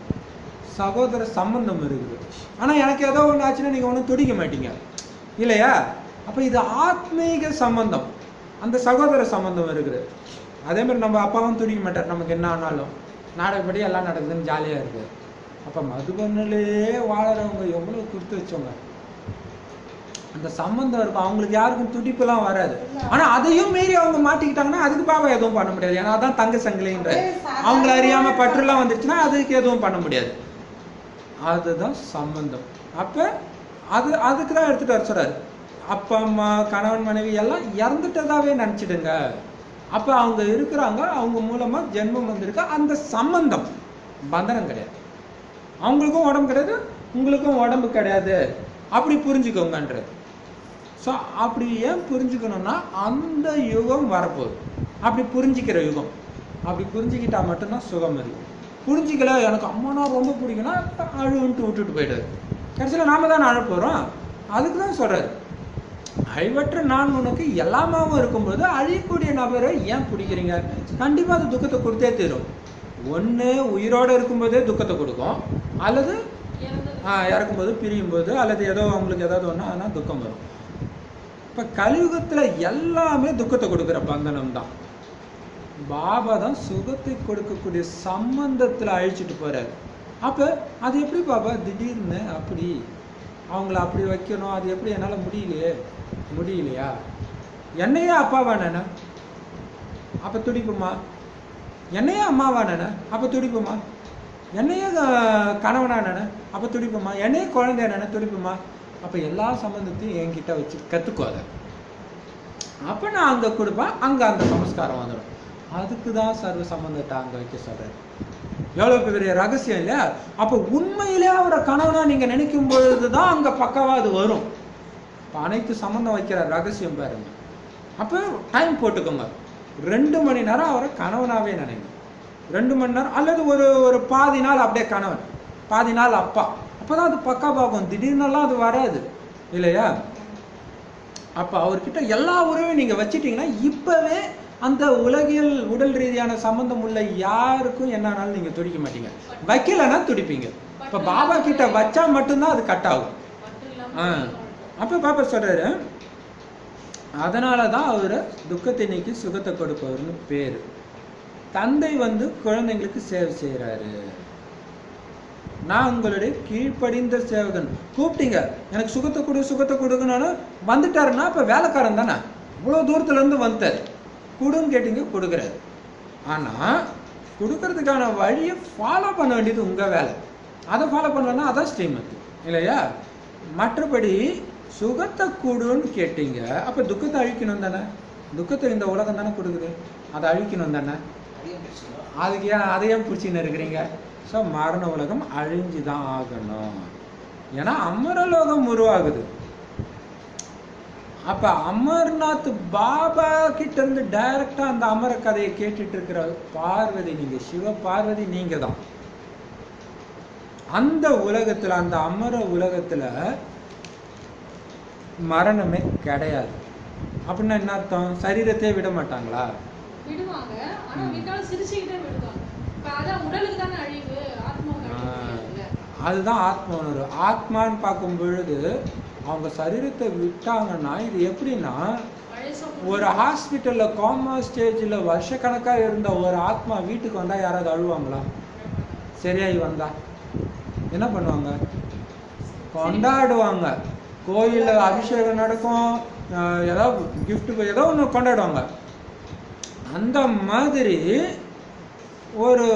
A: சகோதர சம்பந்தம் இருக்குது. ஆனா எனக்கு ஏதோ ஒன்று ஆச்சுன்னா நீங்க ஒன்றும் துடிக்க மாட்டீங்க இல்லையா? அப்ப இது ஆத்மீக சம்பந்தம், அந்த சகோதர சம்பந்தம் இருக்குது. அதே மாதிரி நம்ம அப்பாவும் துடிக்க மாட்டார், நமக்கு என்ன ஆனாலும் நாடகப்படி எல்லாம் நடக்குதுன்னு ஜாலியா இருக்கு. அப்ப மதுபனிலே வாழறவங்க எவ்வளவு கொடுத்து வச்சவங்க, அந்த சம்பந்தம் இருக்கும். அவங்களுக்கு யாருக்கும் துடிப்புலாம் வராது. ஆனா அதையும் மீறி அவங்க மாட்டிக்கிட்டாங்கன்னா அதுக்கு பாபா எதுவும் பண்ண முடியாது. ஏன்னா அதான் தங்க சங்கிலின்ற, அவங்கள அறியாம பற்றுலாம் வந்துருச்சுன்னா அதுக்கு எதுவும் பண்ண முடியாது. அதுதான் சம்பந்தம். அப்ப அதுக்கு தான் எடுத்துட்டு வர சொல்றாரு, அப்பா அம்மா கணவன் மனைவி எல்லாம் இறந்துட்டதாவே நினைச்சிடுங்க. அப்ப அவங்க இருக்கிறாங்க, அவங்க மூலமா ஜென்மம் வந்திருக்கு. அந்த சம்பந்தம் பந்தனம் கிடையாது. அவங்களுக்கும் உடம்பு கிடையாது, உங்களுக்கும் உடம்பு கிடையாது. அப்படி புரிஞ்சுக்கோங்கன்ற. ஸோ அப்படி ஏன் புரிஞ்சுக்கணும்னா அந்த யுகம் வரப்போகுது, அப்படி புரிஞ்சிக்கிற யுகம். அப்படி புரிஞ்சுக்கிட்டா மட்டும்தான் சுகம் இருக்கு. புரிஞ்சிக்கல, எனக்கு அம்மானா ரொம்ப பிடிக்கும்னா அழுவுன்ட்டு விட்டுட்டு போயிடுது. கடைசியில் நாம தான் அழ போகிறோம். அதுக்கு தான் சொல்றாரு, அழிவற்ற நான் உனக்கு எல்லாமாவும் இருக்கும்போது அழியக்கூடிய நபரை ஏன் பிடிக்கிறீங்க? கண்டிப்பாக அது துக்கத்தை கொடுத்தே தரும். ஒன்று உயிரோடு இருக்கும்போதே துக்கத்தை கொடுக்கும், அல்லது இறக்கும்போது பிரியும் போது, அல்லது ஏதோ அவங்களுக்கு ஏதாவது ஒன்று ஆனால் துக்கம் வரும். இப்போ கலியுகத்தில் எல்லாமே துக்கத்தை கொடுக்குற பந்தனம் தான். பாபா தான் சுகத்தை கொடுக்கக்கூடிய சம்பந்தத்தில் அழிச்சிட்டு போறாரு. அப்போ அது எப்படி பாபா திடீர்னு அப்படி அவங்கள அப்படி வைக்கணும்? அது எப்படி என்னால் முடியலையா? என்னையே அப்பாவா நானே அப்போ துடிப்புமா? என்னையே அம்மாவா நானே அப்போ துடிப்புமா? என்னையே கணவனா நானே அப்போ துடிப்புமா? என்னையே குழந்தையா நானே துடிப்புமா? அப்போ எல்லா சம்பந்தத்தையும் என்கிட்ட வச்சு கற்றுக்கோ. அதை அப்போ நான் அங்கே கொடுப்பேன், அங்கே அந்த சமஸ்காரம் வந்துடும். அதுக்கு தான் சர்வ சம்பந்தத்தை அங்கே வைக்க சொல்கிறார். எவ்வளோ பெரிய ரகசியம் இல்லையா? அப்போ உண்மையிலே அவரை கணவனா நீங்கள் நினைக்கும் பொழுது தான் அங்கே பக்காவாக அது வரும். இப்போ அனைத்து சம்பந்தம் வைக்கிற ரகசியம் பாருங்க. அப்போ டைம் போட்டுக்கோங்க, 2 மணி நேரம் அவரை கணவனாகவே நினைங்க. 2 மணி நேரம் அல்லது ஒரு பாதி நாள் அப்படியே கணவன், பாதி நாள் அப்பா. அப்போ தான் அது பக்கா பார்க்கும். திடீர்னுலாம் அது வராது இல்லையா? அப்போ அவர்கிட்ட எல்லா உறவையும் நீங்கள் வச்சிட்டிங்கன்னா இப்போவே அந்த உலகியல் உடல் ரீதியான சம்பந்தம் உள்ள யாருக்கும் என்னானாலும் நீங்கள் துடிக்க மாட்டீங்க. வைக்கலைன்னா துடிப்பீங்க. இப்போ பாபா கிட்ட வச்சா மட்டும்தான் அது கட் ஆகும். அப்போ பாபா சொல்றாரு, அதனால தான் அவர் துக்கத்தை நீக்கி சுகத்தை கொடுப்பவர்னு பேர். தந்தை வந்து குழந்தைங்களுக்கு சேவை செய்கிறாரு. நான் உங்களுடைய கீழ்ப்படிந்த சேவகன். கூப்பிட்டீங்க, எனக்கு சுகத்தை கொடுக்கணும்னு வந்துட்டாருன்னா அப்போ வேலைக்காரன் தானே, இவ்வளோ தூரத்துலேருந்து வந்துட்டார், கொடுன்னு கேட்டீங்க, கொடுக்குறாரு. ஆனால் கொடுக்கறதுக்கான வழியை ஃபாலோ பண்ண வேண்டியது உங்கள் வேலை. அதை ஃபாலோ பண்ணலன்னா அதான் ஸ்ரீமத் இல்லையா? மற்றபடி சுகத்தை கொடுன்னு கேட்டீங்க, அப்போ துக்கத்தை அழிக்கணும் தானே. துக்கத்தை இந்த உலகம் தானே கொடுக்குது, அதை அழிக்கணும் தானே. அதுக்கு ஏன் அதையும் பிடிச்சின்னு இருக்கிறீங்க? ஸோ மரண உலகம் அழிஞ்சு தான் ஆகணும். ஏன்னா அமரலோகம் உருவாகுது. அப்ப அமர்நாத் பாபா கிட்ட இருந்து டைரக்டா அந்த அமர கதையை கேட்டுட்டு இருக்கிற பார்வதி நீங்க, சிவ பார்வதி நீங்க தான். அந்த உலகத்துல, அந்த அமர உலகத்துல மரணமே கிடையாது. அப்படின்னா என்ன அர்த்தம்? சரீரத்தையே விட மாட்டாங்களா?
B: விடுவாங்க, ஆனா விட்டாலும் சிரிச்சுக்கிட்டே விடுவாங்க. அதான் உடலுக்கு தானே அழிவு, ஆத்மாவுக்கு அழிவு.
A: அதுதான் ஆத்ம உணர்வு. ஆத்மான்னு பார்க்கும் பொழுது அவங்க சரீரத்தை விட்டாங்கன்னா இது எப்படின்னா,
B: பழைய
A: ஒரு ஹாஸ்பிட்டல்ல கோமா ஸ்டேஜ்ல வருஷக்கணக்கா இருந்த ஒரு ஆத்மா வீட்டுக்கு வந்தா யாராவது அழுவாங்களா? சரியாயி வந்தா என்ன பண்ணுவாங்க? கொண்டாடுவாங்க. கோயில்ல அபிஷேகம் நடக்கும், ஏதாவது கிஃப்ட் ஏதோ ஒன்று கொண்டாடுவாங்க. அந்த மாதிரி ஒரு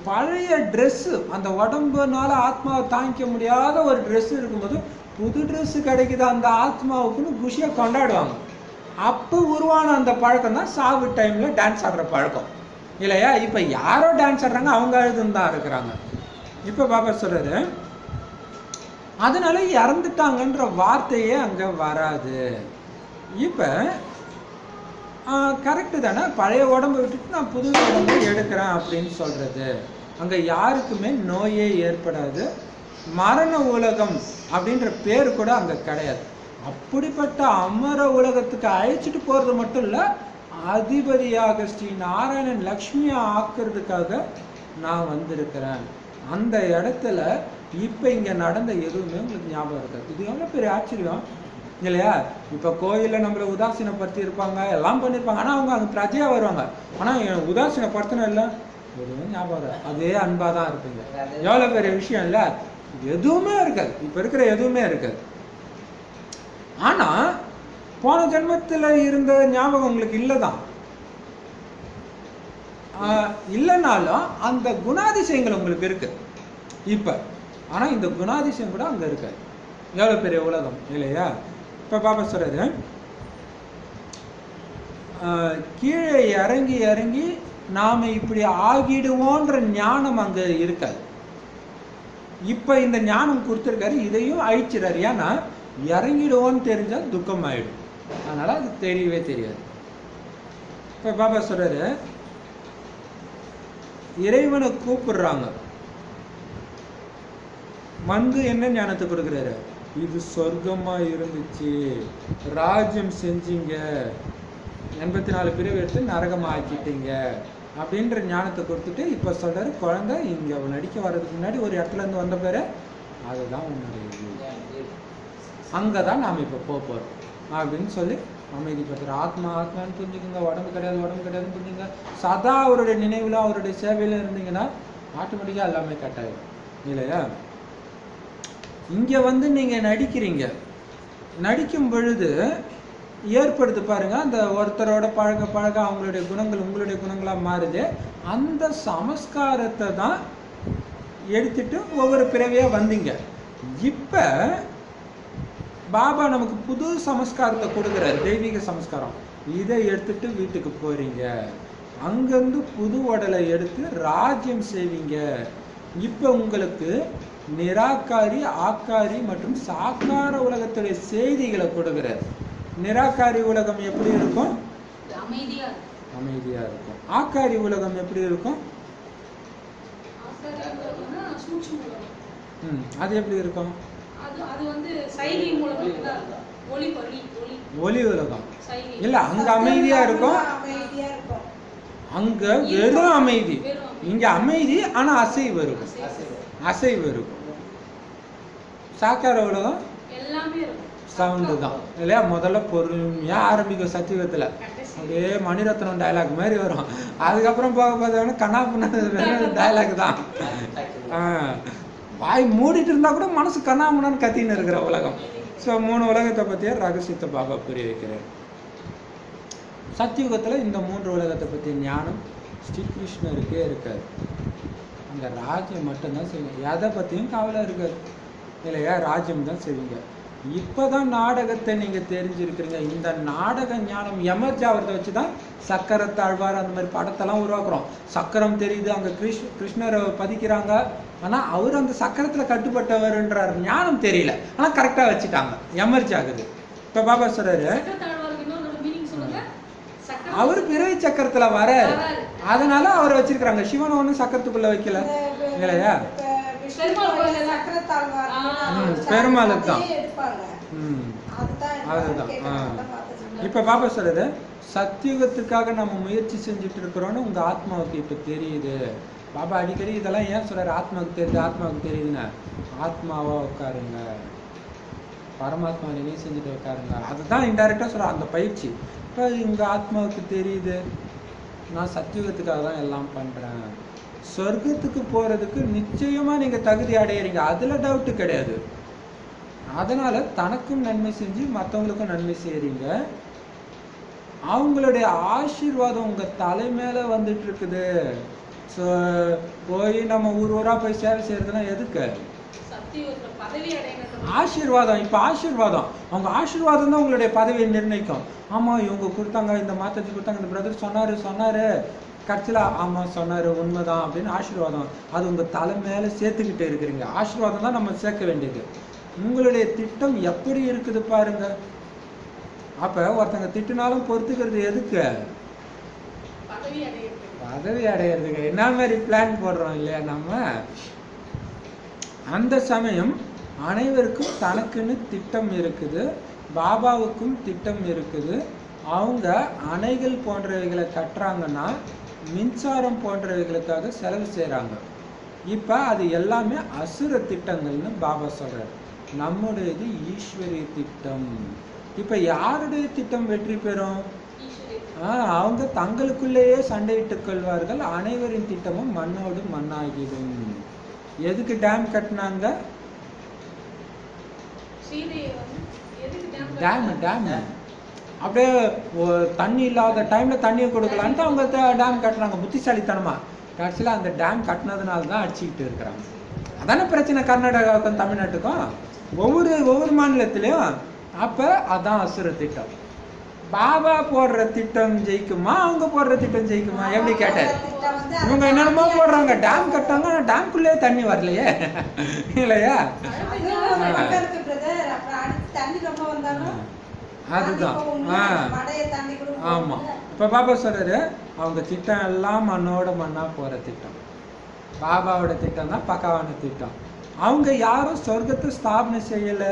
A: பழைய ட்ரெஸ்ஸு, அந்த உடம்புனால ஆத்மாவை தாங்கிக்க முடியாத ஒரு ட்ரெஸ் இருக்கும்போது புது ட்ரெஸ் கிடைக்குது அந்த ஆத்மாவுக்குன்னு குஷியா கொண்டாடுவாங்க. அப்போ உருவான அந்த பழக்கம் தான் சாவு டைம்ல டான்ஸ் ஆடுற பழக்கம் இல்லையா? இப்ப யாரோ டான்ஸ் ஆடுறாங்க, அவங்க அழுதுன்னு தான் இருக்கிறாங்க. இப்ப பாபா சொல்றாரு, அதனால இறந்துட்டாங்கன்ற வார்த்தையே அங்க வராது. இப்ப கரெக்டு தானே, பழைய உடம்பை விட்டுட்டு நான் புது உடம்பை எடுக்கிறேன் அப்படின்னு சொல்றது. அங்க யாருக்குமே நோயே ஏற்படாது. மரண உலகம் அப்படின்ற பேர் கூட அங்க கிடையாது. அப்படிப்பட்ட அமர உலகத்துக்கு அழைச்சிட்டு போறது மட்டும் இல்ல, அதிபதியாக ஸ்ரீ நாராயணன் லக்ஷ்மியை ஆக்குறதுக்காக நான் வந்திருக்கிறேன். அந்த இடத்துல இப்ப இங்க நடந்த எதுவுமே உங்களுக்கு ஞாபகம் இருக்காது. இது எவ்வளவு பெரிய ஆச்சரியம் இல்லையா? இப்ப கோயில்ல நம்மள உதாசீனப்படுத்தி இருப்பாங்க, எல்லாம் பண்ணிருப்பாங்க, ஆனா அவங்க அங்க பிரஜையா வருவாங்க. ஆனா உதாசீனப்படுத்தணும் இல்ல, எதுவுமே ஞாபகம் இருக்காது. அதே அன்பா தான் இருப்பீங்க. எவ்வளவு பெரிய விஷயம் இல்ல? எதுவுமே இருக்காது, இப்ப இருக்கிற எதுவுமே இருக்காது. ஆனா போன ஜென்மத்துல இருந்த ஞாபகம் உங்களுக்கு இல்லதான். இல்லைனாலும் அந்த குணாதிசயங்கள் உங்களுக்கு இருக்கு இப்ப. ஆனா இந்த குணாதிசயம் கூட அங்க இருக்காது. எவ்வளவு பெரிய உலகம் இல்லையா? இப்ப பாபா சொல்றது, கீழே இறங்கி இறங்கி நாம இப்படி ஆகிடுவோன்ற ஞானம் அங்க இருக்காது. இப்ப இந்த ஞானம் கொடுத்திருக்காரு, இதையும் அழிச்சிடாரு. ஏன்னா இறங்கிடுவோன்னு தெரிஞ்சா துக்கம் ஆயிடும், அதனால அது தெரியவே தெரியாது. இப்ப பாபா சொல்றாரு, இறைவனை கூப்பிடுறாங்க, வந்து என்ன ஞானத்தை கொடுக்குறாரு? இது சொர்க்கமா இருந்துச்சு, ராஜ்யம் செஞ்சீங்க, 84 பிரிவு எடுத்து நரகமா ஆக்கிட்டீங்க அப்படின்ற ஞானத்தை கொடுத்துட்டு இப்ப சொல்றாரு, குழந்தை இங்க நடிக்க வர்றதுக்கு முன்னாடி ஒரு இடத்துல இருந்து வந்த பேரு அதுதான் உன்னுடைய இது, அங்கதான் நாம இப்ப போறோம் அப்படின்னு சொல்லி அமைதிப்படுத்துற. ஆத்மா ஆத்மான்னு புரிஞ்சுக்கோங்க, உடம்பு கிடையாது உடம்பு கிடையாதுன்னு புரிஞ்சுங்க. சதா அவருடைய நினைவுல அவருடைய சேவையில இருந்தீங்கன்னா ஆட்டோமேட்டிக்கா எல்லாமே கட்டாயிடும் இல்லையா? இங்க வந்து நீங்க நடிக்கிறீங்க, நடிக்கும் பொழுது ஏற்படுத்து பாருங்க, அந்த ஒருத்தரோட பழக பழக அவங்களுடைய குணங்கள் உங்களுடைய குணங்களா மாறுது. அந்த சமஸ்காரத்தை தான் எடுத்துட்டு ஒவ்வொரு பிறவியா வந்தீங்க. இப்ப பாபா நமக்கு புது சமஸ்காரத்தை கொடுக்குறாரு, தெய்வீக சமஸ்காரம். இதை எடுத்துட்டு வீட்டுக்கு போறீங்க, அங்கிருந்து புது உடலை எடுத்து ராஜ்யம் செய்வீங்க. இப்ப உங்களுக்கு நிராகாரி, ஆக்காரி மற்றும் சாக்கார உலகத்துடைய செய்திகளை கொடுக்கிறார். நிராகாரி உலகம் எப்படி இருக்கும்? அமைதியா இருக்கும். ஆக்காரி உலகம் எப்படி இருக்கும்? அது எப்படி இருக்கும்? ஒளி உலகம் இல்ல, அங்க அமைதியா இருக்கும், அங்க வெறும் அமைதி. இங்க அமைதி ஆனா அசைவு இருக்கும், அசைவு இருக்கும். சாக்கார உலகம் சவுண்டு தான் இல்லையா? முதல்ல பொறுமையா ஆரம்பிக்கும் சத்தியுகத்துல, அப்படியே மணிரத்னம் டைலாக் மாதிரி வரும். அதுக்கப்புறம் போக பார்த்தோம்னா கண்ணா புண்ணு டைலாக் தான். வாய் மூடிட்டு இருந்தா கூட மனசு கண்ணா முன்னான்னு கத்தின்னு இருக்கிற உலகம். ஸோ 3 உலகத்தை பத்திய ரகசியத்தை பாபா புரிய வைக்கிறார். சத்தியுகத்துல இந்த 3 உலகத்தை பத்திய ஞானம் ஸ்ரீகிருஷ்ணருக்கே இருக்காது. அந்த ராஜ்யம் மட்டும்தான் செய்வீங்க, எதை பத்தியும் கவலை இருக்காது இல்லையா? ராஜ்யம் தான் செய்வீங்க. இப்பதான் நாடகத்தை நீங்க தெரிஞ்சிருக்கிறீங்க. இந்த நாடக ஞானம் எமர்ஜ் ஆகிறத வச்சுதான் சக்கரத்தாழ்வார் அந்த மாதிரி படத்தெல்லாம் உருவாக்குறோம். சக்கரம் தெரியுது, அங்க கிருஷ்ணரை பதிக்கிறாங்க, ஆனா அவர் அந்த சக்கரத்துல கட்டுப்பட்டவர்ன்ற ஞானம் தெரியல, ஆனா கரெக்டா வச்சுட்டாங்க, எமர்ஜ் ஆகுது. இப்ப பாபா சொல்றாரு, அவரு பிறவி சக்கரத்துல வர, அதனால அவரை வச்சிருக்கிறாங்க. சிவனை ஒண்ணும் சக்கரத்துக்குள்ள வைக்கல இல்லையா? பெருமாளுக்கு தான். அதுதான். இப்ப பாபா சொல்றது, சத்தியுகத்துக்காக நம்ம முயற்சி செஞ்சுட்டு இருக்கிறோம்னு உங்க ஆத்மாவுக்கு இப்ப தெரியுது. பாபா அடிக்கடி இதெல்லாம் ஏன் சொல்றாரு? ஆத்மாவுக்கு தெரியுது, ஆத்மாவுக்கு தெரியுதுன்னு. ஆத்மாவா உட்காருங்க, பரமாத்மா நினைவு செஞ்சுட்டு உட்காருங்க. அதுதான் இன்டைரக்டா சொல்ற அந்த பயிற்சி. இப்போ உங்க ஆத்மாவுக்கு தெரியுது, நான் சத்தியுகத்துக்காக தான் எல்லாம் பண்றேன். சொர்க்கத்துக்கு போறதுக்கு நிச்சயமா நீங்க தகுதி அடையிறீங்க, அதுல டவுட்டு கிடையாது. அதனால தனக்கும் நன்மை செஞ்சு மற்றவங்களுக்கும் நன்மை செய்யறீங்க. அவங்களுடைய ஆசீர்வாதம் உங்க தலை மேல வந்துட்டு இருக்குது. ஸோ போய் நம்ம ஊரா போய் சேவை செய்யறதுலாம் எதுக்கு? ஆசீர்வாதம். இப்ப ஆசீர்வாதம், அவங்க ஆசீர்வாதம் தான் உங்களுடைய பதவியை நிர்ணயிக்கும். ஆமா இவங்க கொடுத்தாங்க, இந்த மாதாஜி கொடுத்தாங்க, இந்த பிரதர் சொன்னாரு கடைசியில் ஆமா சொன்னாரு உண்மைதான் அப்படின்னு ஆசீர்வாதம் அது உங்க தலை மேல சேர்த்துக்கிட்டு இருக்கிறீங்க. ஆசீர்வாதம் தான் நம்ம சேர்க்க வேண்டியது. உங்களுடைய திட்டம் எப்படி இருக்குது பாருங்க. அப்ப ஒருத்தங்க திட்டினாலும் பொறுத்துக்கிறது எதுக்கு? பதவி அடையிறதுக்கு. என்ன மாதிரி பிளான் போடுறோம் இல்லையா நம்ம? அந்த சமயம் அனைவருக்கும் தனக்குன்னு திட்டம் இருக்குது, பாபாவுக்கும் திட்டம் இருக்குது. அவங்க அணைகள் போன்றவைகளை கட்டுறாங்கன்னா மின்சாரம் போன்றவைகளுக்காக செலவு செய்கிறாங்க. இப்போ அது எல்லாமே அசுர திட்டங்கள்னு பாபா சொல்றாரு. நம்முடையது ஈஸ்வரிய திட்டம். இப்போ யாருடைய திட்டம் வெற்றி பெறும்? அவங்க தங்களுக்குள்ளேயே சண்டையிட்டுக் கொள்வார்கள். அனைவரின் திட்டமும் மண்ணோடு மண்ணாகிடும். எதுக்கு டேம் கட்டினாங்க? டேம் அப்படியே தண்ணி இல்லாத டைம்ல தண்ணியை கொடுக்கலான்ட்டு அவங்க டேம் கட்டுறாங்க புத்திசாலித்தனமா. கடைசியில் அந்த டேம் கட்டினதுனால தான் அடிச்சுக்கிட்டு இருக்கிறாங்க. அதான பிரச்சனை கர்நாடகாவுக்கும் தமிழ்நாட்டுக்கும், ஒவ்வொரு மாநிலத்திலையும். அப்ப அதான் அசுர திட்டம். பாபா போடுற திட்டம் ஜெயிக்குமா, அவங்க போடுற திட்டம் ஜெயிக்குமா? எப்படி கேட்டார். இவங்க என்னென்னமோ போடுறாங்க, டேம் கட்டாங்க, ஆனா டேம்குள்ளே தண்ணி வரலையே இல்லையா? அதுதான். ஆமா. இப்ப பாபா சொல்றாரு அவங்க திட்டம் எல்லாம் மண்ணோட மண்ணா போற திட்டம். பாபாவோட திட்டம் தான் பக்காவான திட்டம். அவங்க யாரும் சொர்க்கத்தை ஸ்தாபனை செய்யல.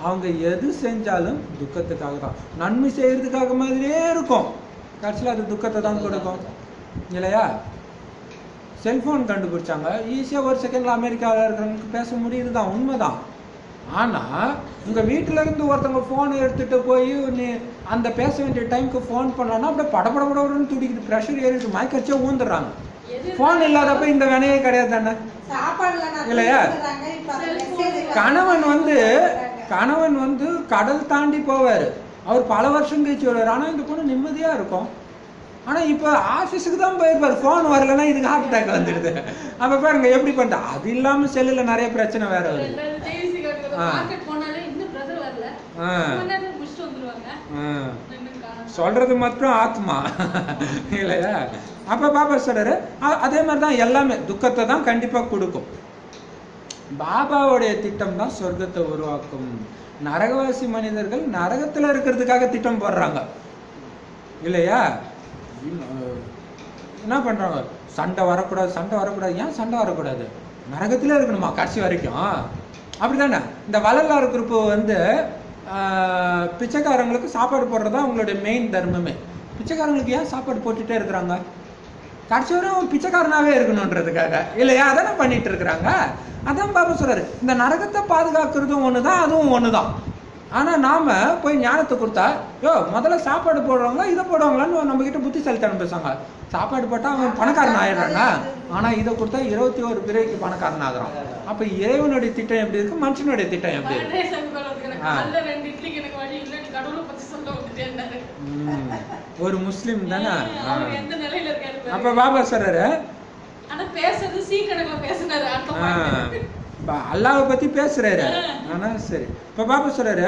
A: அவங்க எது செஞ்சாலும் துக்கத்துக்காக தான். நன்மை செய்யறதுக்காக மாதிரியே இருக்கும், கடைசியில் அது துக்கத்தை தான் கொடுக்கும் இல்லையா? செல்போன் கண்டுபிடிச்சாங்க, ஈஸியாக ஒரு செகண்ட்ல அமெரிக்காவில் இருக்கிறவங்களுக்கு பேச முடியுது தான், உண்மைதான். ஆனால் உங்கள் வீட்டில இருந்து ஒருத்தவங்க ஃபோன் எடுத்துகிட்டு போய் நீ அந்த பேச வேண்டிய டைமுக்கு ஃபோன் பண்ணோன்னா அப்படியே படபடபடன்னு துடிக்குது, ப்ரெஷர் ஏறிட்டு மயக்கச்சே ஊந்துடுறாங்க. ஃபோன் இல்லாதப்ப இந்த வினையே கிடையாது தானே இல்லையா? கணவன் வந்து கடல் தாண்டி போவார், அவர் பல வருஷம் கழிச்சு வருவார். ஆனால் இந்த பொண்ணு நிம்மதியாக இருக்கும். ஆனால் இப்போ ஆஃபீஸுக்கு தான் போயிருப்பார், ஃபோன் வரலன்னா இதுக்கு ஹார்ட் அட்டாக் வந்துடுது. அப்போ பாருங்க எப்படி பண்ணுற. அது இல்லாமல் செல்லில் நிறைய பிரச்சனை வேற வருது. சொல்றது மாத்திரம் ஆத்மா இல்லையா? அப்ப பாபா சொல்றாரு அதே மாதிரிதான் எல்லாமே துக்கத்தை தான் கண்டிப்பா கொடுக்கும். பாபாவுடைய திட்டம் தான் சொர்க்கத்தை உருவாக்கும். நரகவாசி மனிதர்கள் நரகத்துல இருக்கிறதுக்காக திட்டம் போடுறாங்க இல்லையா? என்ன பண்றாங்க? சண்டை வரக்கூடாது. ஏன் சண்டை வரக்கூடாது? நரகத்திலே இருக்கணுமா கடைசி வரைக்கும்? அப்படித்தானே. இந்த வள்ளலார் குரூப் வந்து பிச்சைக்காரங்களுக்கு சாப்பாடு போடுறதா அவங்களுடைய மெயின் தர்மமே. பிச்சைக்காரங்களுக்கு ஏன் சாப்பாடு போட்டுட்டே இருக்கிறாங்க? கடைசி வரையும் பிச்சைக்காரனாவே இருக்கணுன்றதுக்காக இல்லையா? அதானே பண்ணிட்டு இருக்கிறாங்க. அதான் பாபா சொல்றாரு, இந்த நரகத்தை பாதுகாக்கிறதும் ஒண்ணுதான், அதுவும் ஒண்ணுதான். ஆனா நாம போய் ஞானத்தை கொடுத்தா, முதல்ல சாப்பாடு போடுறவங்களா இதை போடுவாங்களான்னு நம்ம கிட்ட புத்திசாலித்தனம் பேசுவாங்க. சாப்பாடு போட்டா அவன் பணக்காரன் ஆயிடுறாங்க, ஆனா இதை கொடுத்தா 21 பிறகு பணக்காரன் ஆகுறான். அப்ப இறைவனுடைய திட்டம் எப்படி இருக்கு, மனுஷனுடைய திட்டம் எப்படி இருக்கு? ஒரு முஸ்லிம் தானே. அப்ப பாபா சொல்றாரு அல்லாஹ்வை பத்தி பேசுறாரு. ஆனா சரி, இப்ப பாபா சொல்றாரு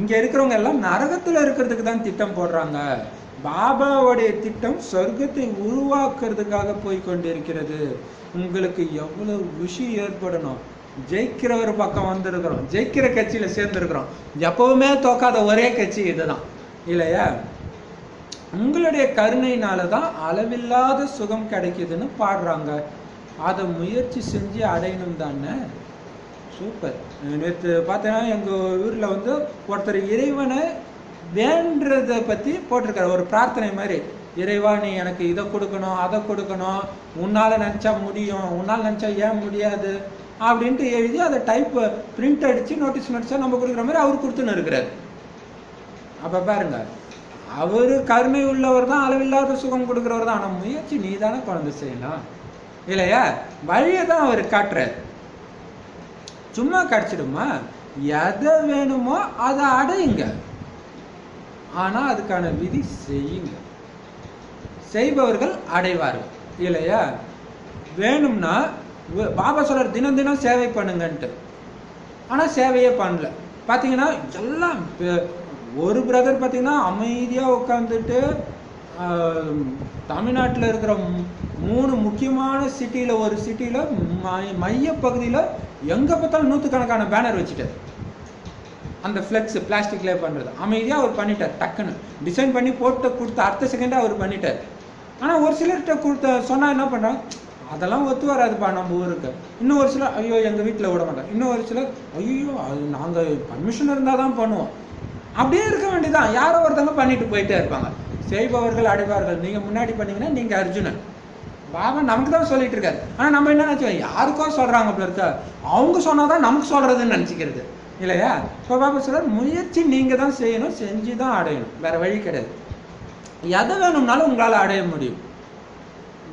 A: இங்க இருக்கிறவங்க எல்லாம் நரகத்துல இருக்கிறதுக்கு தான் திட்டம் போடுறாங்க. பாபாவுடைய திட்டம் சொர்க்கத்தை உருவாக்குறதுக்காக போய் கொண்டிருக்கிறது. உங்களுக்கு எவ்வளவு குஷி ஏற்படணும். ஜெயிக்கிற ஒரு பக்கம் வந்திருக்கிறோம், ஜெயிக்கிற கட்சியில சேர்ந்துருக்கிறோம். எப்பவுமே தோக்காத ஒரே கட்சி இதுதான் இல்லையா? உங்களுடைய கருணையினாலதான் அளவில்லாத சுகம் கிடைக்குதுன்னு பாடுறாங்க. அதை முயற்சி செஞ்சு அடையணும் தானே. சூப்பர். நேற்று பார்த்தீங்கன்னா எங்கள் ஊரில் வந்து ஒருத்தர் இறைவனை வேண்டதை பற்றி போட்டிருக்காரு, ஒரு பிரார்த்தனை மாதிரி. இறைவா நீ எனக்கு இதை கொடுக்கணும், அதை கொடுக்கணும், உன்னால் நினச்சா முடியும், உன்னால் நினச்சா ஏன் முடியாது, அப்படின்ட்டு எழுதி அதை டைப் பிரிண்ட் அடித்து நோட்டீஸாக நம்ம கொடுக்குற மாதிரி அவர் கொடுத்துன்னு இருக்கிறார். அப்போ பாருங்க, அவர் கருணை உள்ளவர் தான், அளவில்லாத சுகம் கொடுக்குறவர் தான். ஆனால் முயற்சி நீ தானே குழந்தை செய்யணும் இல்லையா? வழியை தான் அவர் காட்டுறார். சும்மா கிடைச்சிடுமா? எதை வேணுமோ அதை அடையுங்க, ஆனால் அதுக்கான விதி செய்யுங்க. செய்பவர்கள் அடைவார்கள் இல்லையா? வேணும்னா பாபா சொல்ற தினம் தினம் சேவை பண்ணுங்கன்ட்டு, ஆனால் சேவையே பண்ணல. பார்த்தீங்கன்னா எல்லாம் ஒரு பிரதர் பார்த்தீங்கன்னா அமைதியாக உட்காந்துட்டு தமிழ்நாட்டில் இருக்கிற 3 முக்கியமான சிட்டியில், ஒரு சிட்டியில் மைய பகுதியில் எங்கே பார்த்தாலும் 100கணக்கான பேனர் வச்சுட்டார். அந்த ஃப்ளெக்ஸ் பிளாஸ்டிக்லேயே பண்ணுறது அமைதியாக அவர் பண்ணிட்டார். டக்குன்னு டிசைன் பண்ணி போட்டு கொடுத்த அடுத்த செகண்டாக அவர் பண்ணிட்டார். ஆனால் ஒரு சிலர்கிட்ட சொன்னால் என்ன பண்ணுறாங்க, அதெல்லாம் ஒத்து வராதுப்பா நம்ம ஊருக்கு. இன்னும் ஒரு சிலர் ஐயோ எங்கள் வீட்டில் விட மாட்டோம். இன்னும் ஒரு சிலர் ஐயோ அது நாங்கள் பர்மிஷன் இருந்தால் தான் பண்ணுவோம். அப்படியே இருக்க வேண்டியதான். யாரோ ஒருத்தவங்க பண்ணிட்டு போயிட்டே இருப்பாங்க. செய்பவர்கள் அடைவார்கள். நீங்கள் முன்னாடி பண்ணீங்கன்னா நீங்கள் அர்ஜுனன். பாபா நமக்கு தான் சொல்லிட்டு இருக்காரு. ஆனால் நம்ம என்ன நினச்சோம், யாருக்கோ சொல்கிறாங்க போல இருக்கா, அவங்க சொன்னாதான் நமக்கு சொல்கிறதுன்னு நினச்சிக்கிறது இல்லையா? இப்போ பாபா சொல்கிறார், முயற்சி நீங்கள் தான் செய்யணும், செஞ்சு தான் அடையணும், வேறு வழி கிடையாது. எதை வேணும்னாலும் உங்களால் அடைய முடியும்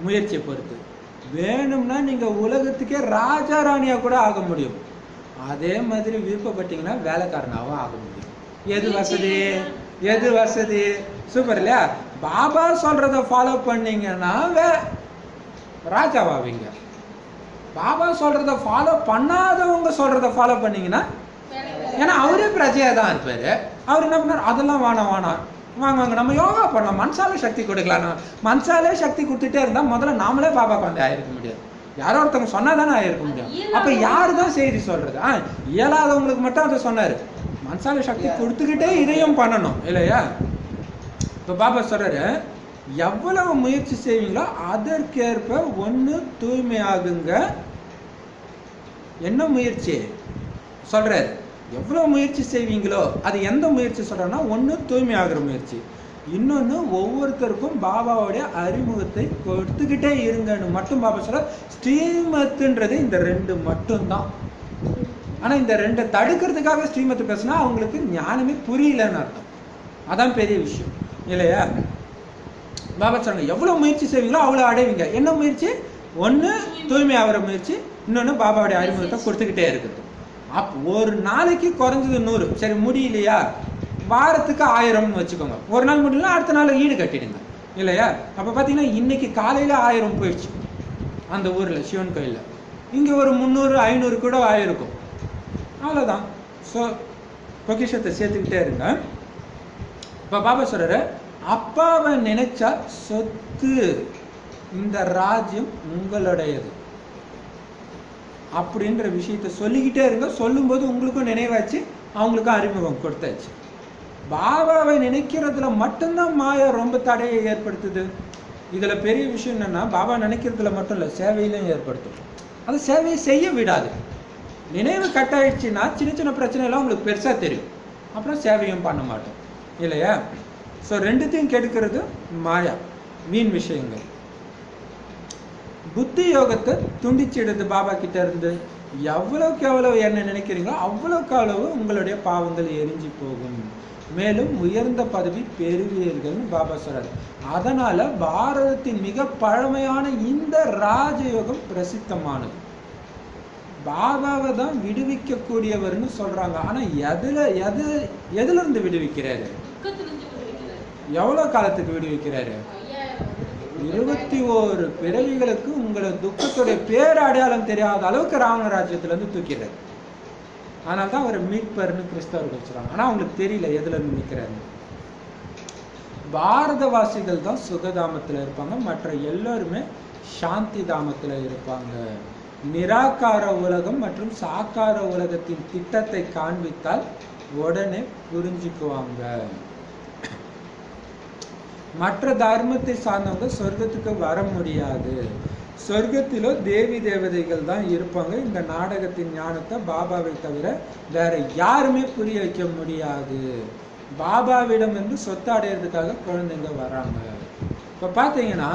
A: முயற்சியை பொறுத்து. வேணும்னா நீங்கள் உலகத்துக்கே ராஜா ராணியாக கூட ஆக முடியும். அதே மாதிரி விருப்பப்பட்டீங்கன்னா வேலைக்காரனாகவும் ஆக முடியும். எது வசதி? எது வசதி? சூப்பர் இல்லையா? பாபா சொல்றத ஃபாலோ பண்ணீங்கன்னா ராஜாவாவீங்க. பாபா சொல்றத ஃபாலோ பண்ணாதவங்க சொல்றத ஃபாலோ பண்ணீங்கன்னா, ஏன்னா அவரே பிரஜையா தான் இருப்பாரு. அவர் என்ன பண்ணார், அதெல்லாம் வேணாம் வாங்க நம்ம யோகா பண்ணலாம், மனசாலே சக்தி கொடுக்கலாம். மனசாலே சக்தி கொடுத்துட்டே இருந்தா முதல்ல நாமளே பாபா குழந்தை ஆயிருக்க முடியாது. யாரோ ஒருத்தவங்க சொன்னாதானே ஆயிருக்க முடியும். அப்ப யாரு தான் செய்தி சொல்றது? இயலாதவங்களுக்கு மட்டும் அதை சொன்னாரு. மனசால சக்தி கொடுத்துக்கிட்டே இதையும் பண்ணணும் இல்லையா? இப்ப பாபா சொல்றாரு, எவ்வளவு முயற்சி செய்வீங்களோ அதற்கேற்ப ஒண்ணு தூய்மையாகுங்க. என்ன முயற்சி சொல்றாரு? எவ்வளவு முயற்சி செய்வீங்களோ அது எந்த முயற்சி சொல்றேன்னா, ஒண்ணு தூய்மையாகிற முயற்சி, இன்னொன்னு ஒவ்வொருத்தருக்கும் பாபாவுடைய அறிமுகத்தை கொடுத்துக்கிட்டே இருங்கன்னு மட்டும் பாபா சொல்ற. ஸ்ரீமத்துன்றது இந்த 2 மட்டும்தான். ஆனா இந்த 2 தடுக்கிறதுக்காக ஸ்ரீமத்து பேசினா அவங்களுக்கு ஞானமே புரியலன்னு அர்த்தம். அதான் பெரிய விஷயம் இல்லையா? பாபா சொன்னாங்க, எவ்வளவு முயற்சி செய்வீங்களோ அவ்வளவு அடைவீங்க. என்ன முயற்சி? ஒண்ணு தூய்மை ஆகிற முயற்சி, இன்னொன்னு பாபாவுடைய அறிமுகத்தை கொடுத்துக்கிட்டே இருக்குது. ஒரு நாளைக்கு குறைஞ்சது 100. சரி முடியலையா, வாரத்துக்கு 1000 வச்சுக்கோங்க. ஒரு நாள் முடியல, அடுத்த நாள் ஈடு கட்டிடுங்க இல்லையா? அப்ப பாத்தீங்கன்னா இன்னைக்கு காலையில 1000 போயிடுச்சு அந்த ஊர்ல சிவன் கோயில்ல. இங்க ஒரு 300 500 கூட ஆயிருக்கும். அவ்வளவுதான். ஸோ பொக்கிஷத்தை சேர்த்துக்கிட்டே இருங்க. இப்ப பாபா சொல்றாரு, அப்பாவை நினைச்சா சொத்து, இந்த ராஜ்யம் உங்களுடையது அப்படின்ற விஷயத்த சொல்லிக்கிட்டே இருங்க. சொல்லும்போது உங்களுக்கும் நினைவாச்சு, அவங்களுக்கும் அறிமுகம் கொடுத்தாச்சு. பாபாவை நினைக்கிறதுல மட்டும்தான் மாயா ரொம்ப தடையை ஏற்படுத்துது. இதுல பெரிய விஷயம் என்னன்னா, பாபா நினைக்கிறதுல மட்டும் இல்லை, சேவையிலும் ஏற்படுத்தும். அது சேவையை செய்ய விடாது. நினைவு கட்டாயிடுச்சுன்னா சின்ன சின்ன பிரச்சனை எல்லாம் உங்களுக்கு பெருசா தெரியும், அப்புறம் சேவையும் பண்ண மாட்டோம் இல்லையா? ஸோ 2த்தையும் கெடுக்கிறது மாயா, வீண் விஷயங்கள். புத்தி யோகத்தை துண்டிச்சிடுது பாபா கிட்ட இருந்து. எவ்வளவுக்கு எவ்வளவு என்ன நினைக்கிறீங்களோ அவ்வளவுக்கு அவ்வளவு உங்களுடைய பாவங்கள் எரிஞ்சு போகும், மேலும் உயர்ந்த பதவி பெறுவீர்கள்னு பாபா சொல்றாரு. அதனால பாரதத்தின் மிக பழமையான இந்த ராஜயோகம் பிரசித்தமானது. பாபாவை தான் விடுவிக்க கூடியவர்னு சொல்றாங்க. ஆனா எதுல இருந்து விடுவிக்கிறாரு? எவ்வளவு காலத்துக்கு விடுவிக்கிறாரு? 21 பிறவிகளுக்கு உங்களை துக்கத்துடைய பேரடையாளம் தெரியாத அளவுக்கு ராவண ராஜ்யத்துல இருந்து தூக்கிறாரு. அதனால்தான் அவர் மீட்பர்னு கிறிஸ்தவர்கள் சொல்றாங்க. ஆனா அவங்களுக்கு தெரியல எதுல இருந்து நிற்கிறாரு. பாரதவாசிகள் தான் சுகதாமத்துல இருப்பாங்க, மற்ற எல்லாருமே சாந்தி தாமத்துல இருப்பாங்க. நிராகார உலகம் மற்றும் சாக்கார உலகத்தின் திட்டத்தை காண்பித்தால் உடனே புரிஞ்சுக்குவாங்க. மற்ற தர்மத்தை சார்ந்தவங்க சொர்க்கத்துக்கு வர முடியாது. சொர்க்கத்திலோ தேவி தேவதைகள் தான் இருப்பாங்க. இந்த நாடகத்தின் ஞானத்தை பாபாவை தவிர வேற யாருமே புரிய வைக்க முடியாது. பாபாவிடம் இருந்து சொத்து அடையிறதுக்காக குழந்தைங்க வராங்க. இப்ப பாத்தீங்கன்னா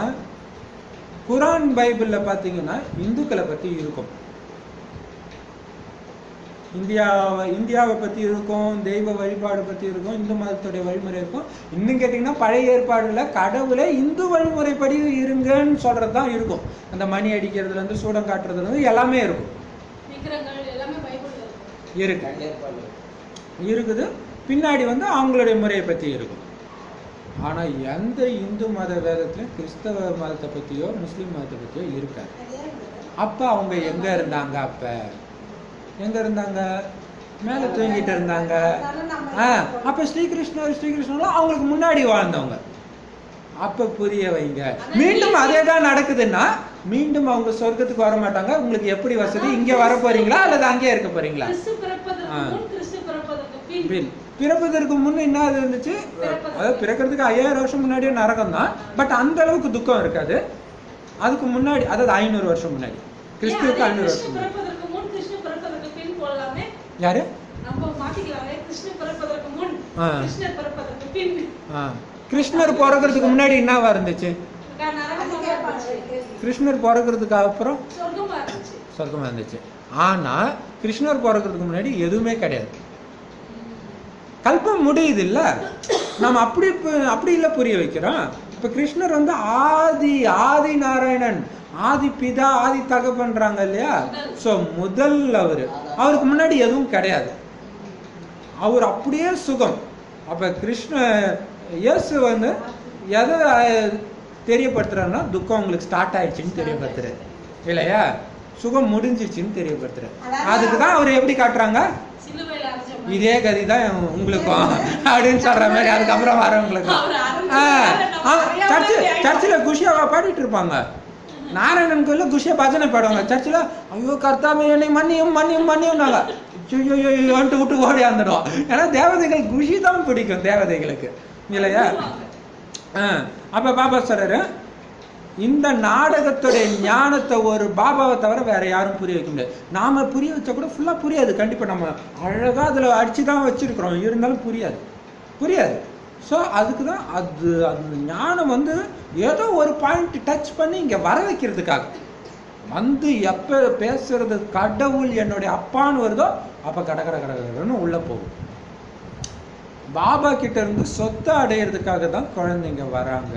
A: குரான் பைபிள்ல பாத்தீங்கன்னா இந்துக்களை பத்தி இருக்கும். இந்தியாவை பற்றி இருக்கும், தெய்வ வழிபாடு பற்றி இருக்கும், இந்து மதத்துடைய வழிமுறை இருக்கும். இன்னும் கேட்டிங்கன்னா பழைய ஏற்பாடுல கடவுளை இந்து வழிமுறைப்படி இருங்கன்னு சொல்கிறது தான் இருக்கும். அந்த மணி அடிக்கிறதுலேருந்து சூடம் காட்டுறதுலேருந்து எல்லாமே இருக்கும், இருக்குது. பின்னாடி அவங்களுடைய முறையை பற்றி இருக்கும். ஆனால் எந்த இந்து மத வேதத்துலையும் கிறிஸ்தவ மதத்தை பற்றியோ முஸ்லீம் மதத்தை பற்றியோ இருக்காது. அப்போ அவங்க எங்கே இருந்தாங்க? எங்கே இருந்தாங்க? மேலே தூங்கிட்டு இருந்தாங்க. அப்போ ஸ்ரீகிருஷ்ணர் அவங்களுக்கு முன்னாடி வாழ்ந்தவங்க. அப்போ புரிய வைங்க. மீண்டும் அதே தான் நடக்குதுன்னா மீண்டும் அவங்க சொர்க்கத்துக்கு வர மாட்டாங்க. உங்களுக்கு எப்படி வசதி? இங்கே வர போறீங்களா அல்லது அங்கே இருக்க போறீங்களா? பிறப்பதற்கு முன்ன என்ன இருந்துச்சு? அதாவது பிறக்கிறதுக்கு 5000 வருஷம் முன்னாடியே நரகம் தான். பட் அந்த அளவுக்கு துக்கம் இருக்காது. அதுக்கு முன்னாடி, அதாவது 500 வருஷம் முன்னாடி, கிறிஸ்துவுக்கு 500 வருஷம் முன்னாடி. யாரு? கிருஷ்ணர் பிறக்கிறதுக்கு முன்னாடி என்னவா இருந்துச்சு? கிருஷ்ணர் பிறக்கிறதுக்கு அப்புறம் சொர்க்கமா இருந்துச்சு. ஆனா கிருஷ்ணர் பிறக்கிறதுக்கு முன்னாடி எதுவுமே கிடையாது. கல்பம் முடியுது இல்ல? நம்ம அப்படி இல்ல புரிய வைக்கிறோம். இப்ப கிருஷ்ணர் ஆதி நாராயணன், ஆதி பிதா, ஆதி தகப்பன்றாங்க இல்லையா? சோ முதல் அவருக்கு முன்னாடி எதுவும் கிடையாது. அவர் அப்படியே சுகம். அப்ப இயேசு எதை தெரியப்படுத்துறாருன்னா துக்கம் உங்களுக்கு ஸ்டார்ட் ஆயிடுச்சுன்னு தெரியப்படுத்துறாரு இல்லையா? சுகம் முடிஞ்சிருச்சுன்னு தெரியப்படுத்துறாரு. அதுக்குதான் அவர் எப்படி காட்டுறாங்க? இதே கதி தான் உங்களுக்கும் அப்படின்னு சொல்ற மாதிரி. அதுக்கப்புறம் வரவங்களுக்கும் சர்ச்சில் குஷியாவா பாடிட்டு இருப்பாங்க. நாராயணன் கோயில குஷியா பஜனை பாடுவாங்க. சர்ச்சில் ஐயோ கர்த்தாவே என்னை மன்னியும் மன்னியும் மன்னியும்னாங்க. ஐயோன்ட்டு விட்டு ஓடி வந்துடும். ஏன்னா தேவதைகள் குஷி தான் பிடிக்கும் தேவதைகளுக்கு இல்லையா? அப்ப பாபா சொல்றாரு, இந்த நாடகத்துடைய ஞானத்தை ஒரு பாபாவை தவிர வேற யாரும் புரிய வைக்க முடியாது. நாம புரிய வச்சா கூட ஃபுல்லா புரியாது. கண்டிப்பா நம்ம அழகா அதுல அடிச்சுதான் வச்சிருக்கிறோம், இருந்தாலும் புரியாது. ஸோ அதுக்கு தான் அது ஞானம் ஏதோ ஒரு பாயிண்ட் டச் பண்ணி இங்க வர வைக்கிறதுக்காக எப்ப பேசுறது கடவுள் என்னுடைய அப்பான்னு வருதோ அப்ப கடன்னு உள்ள போகும். பாபா கிட்ட இருந்து சொத்தை அடையிறதுக்காக தான் குழந்தைங்க வராங்க.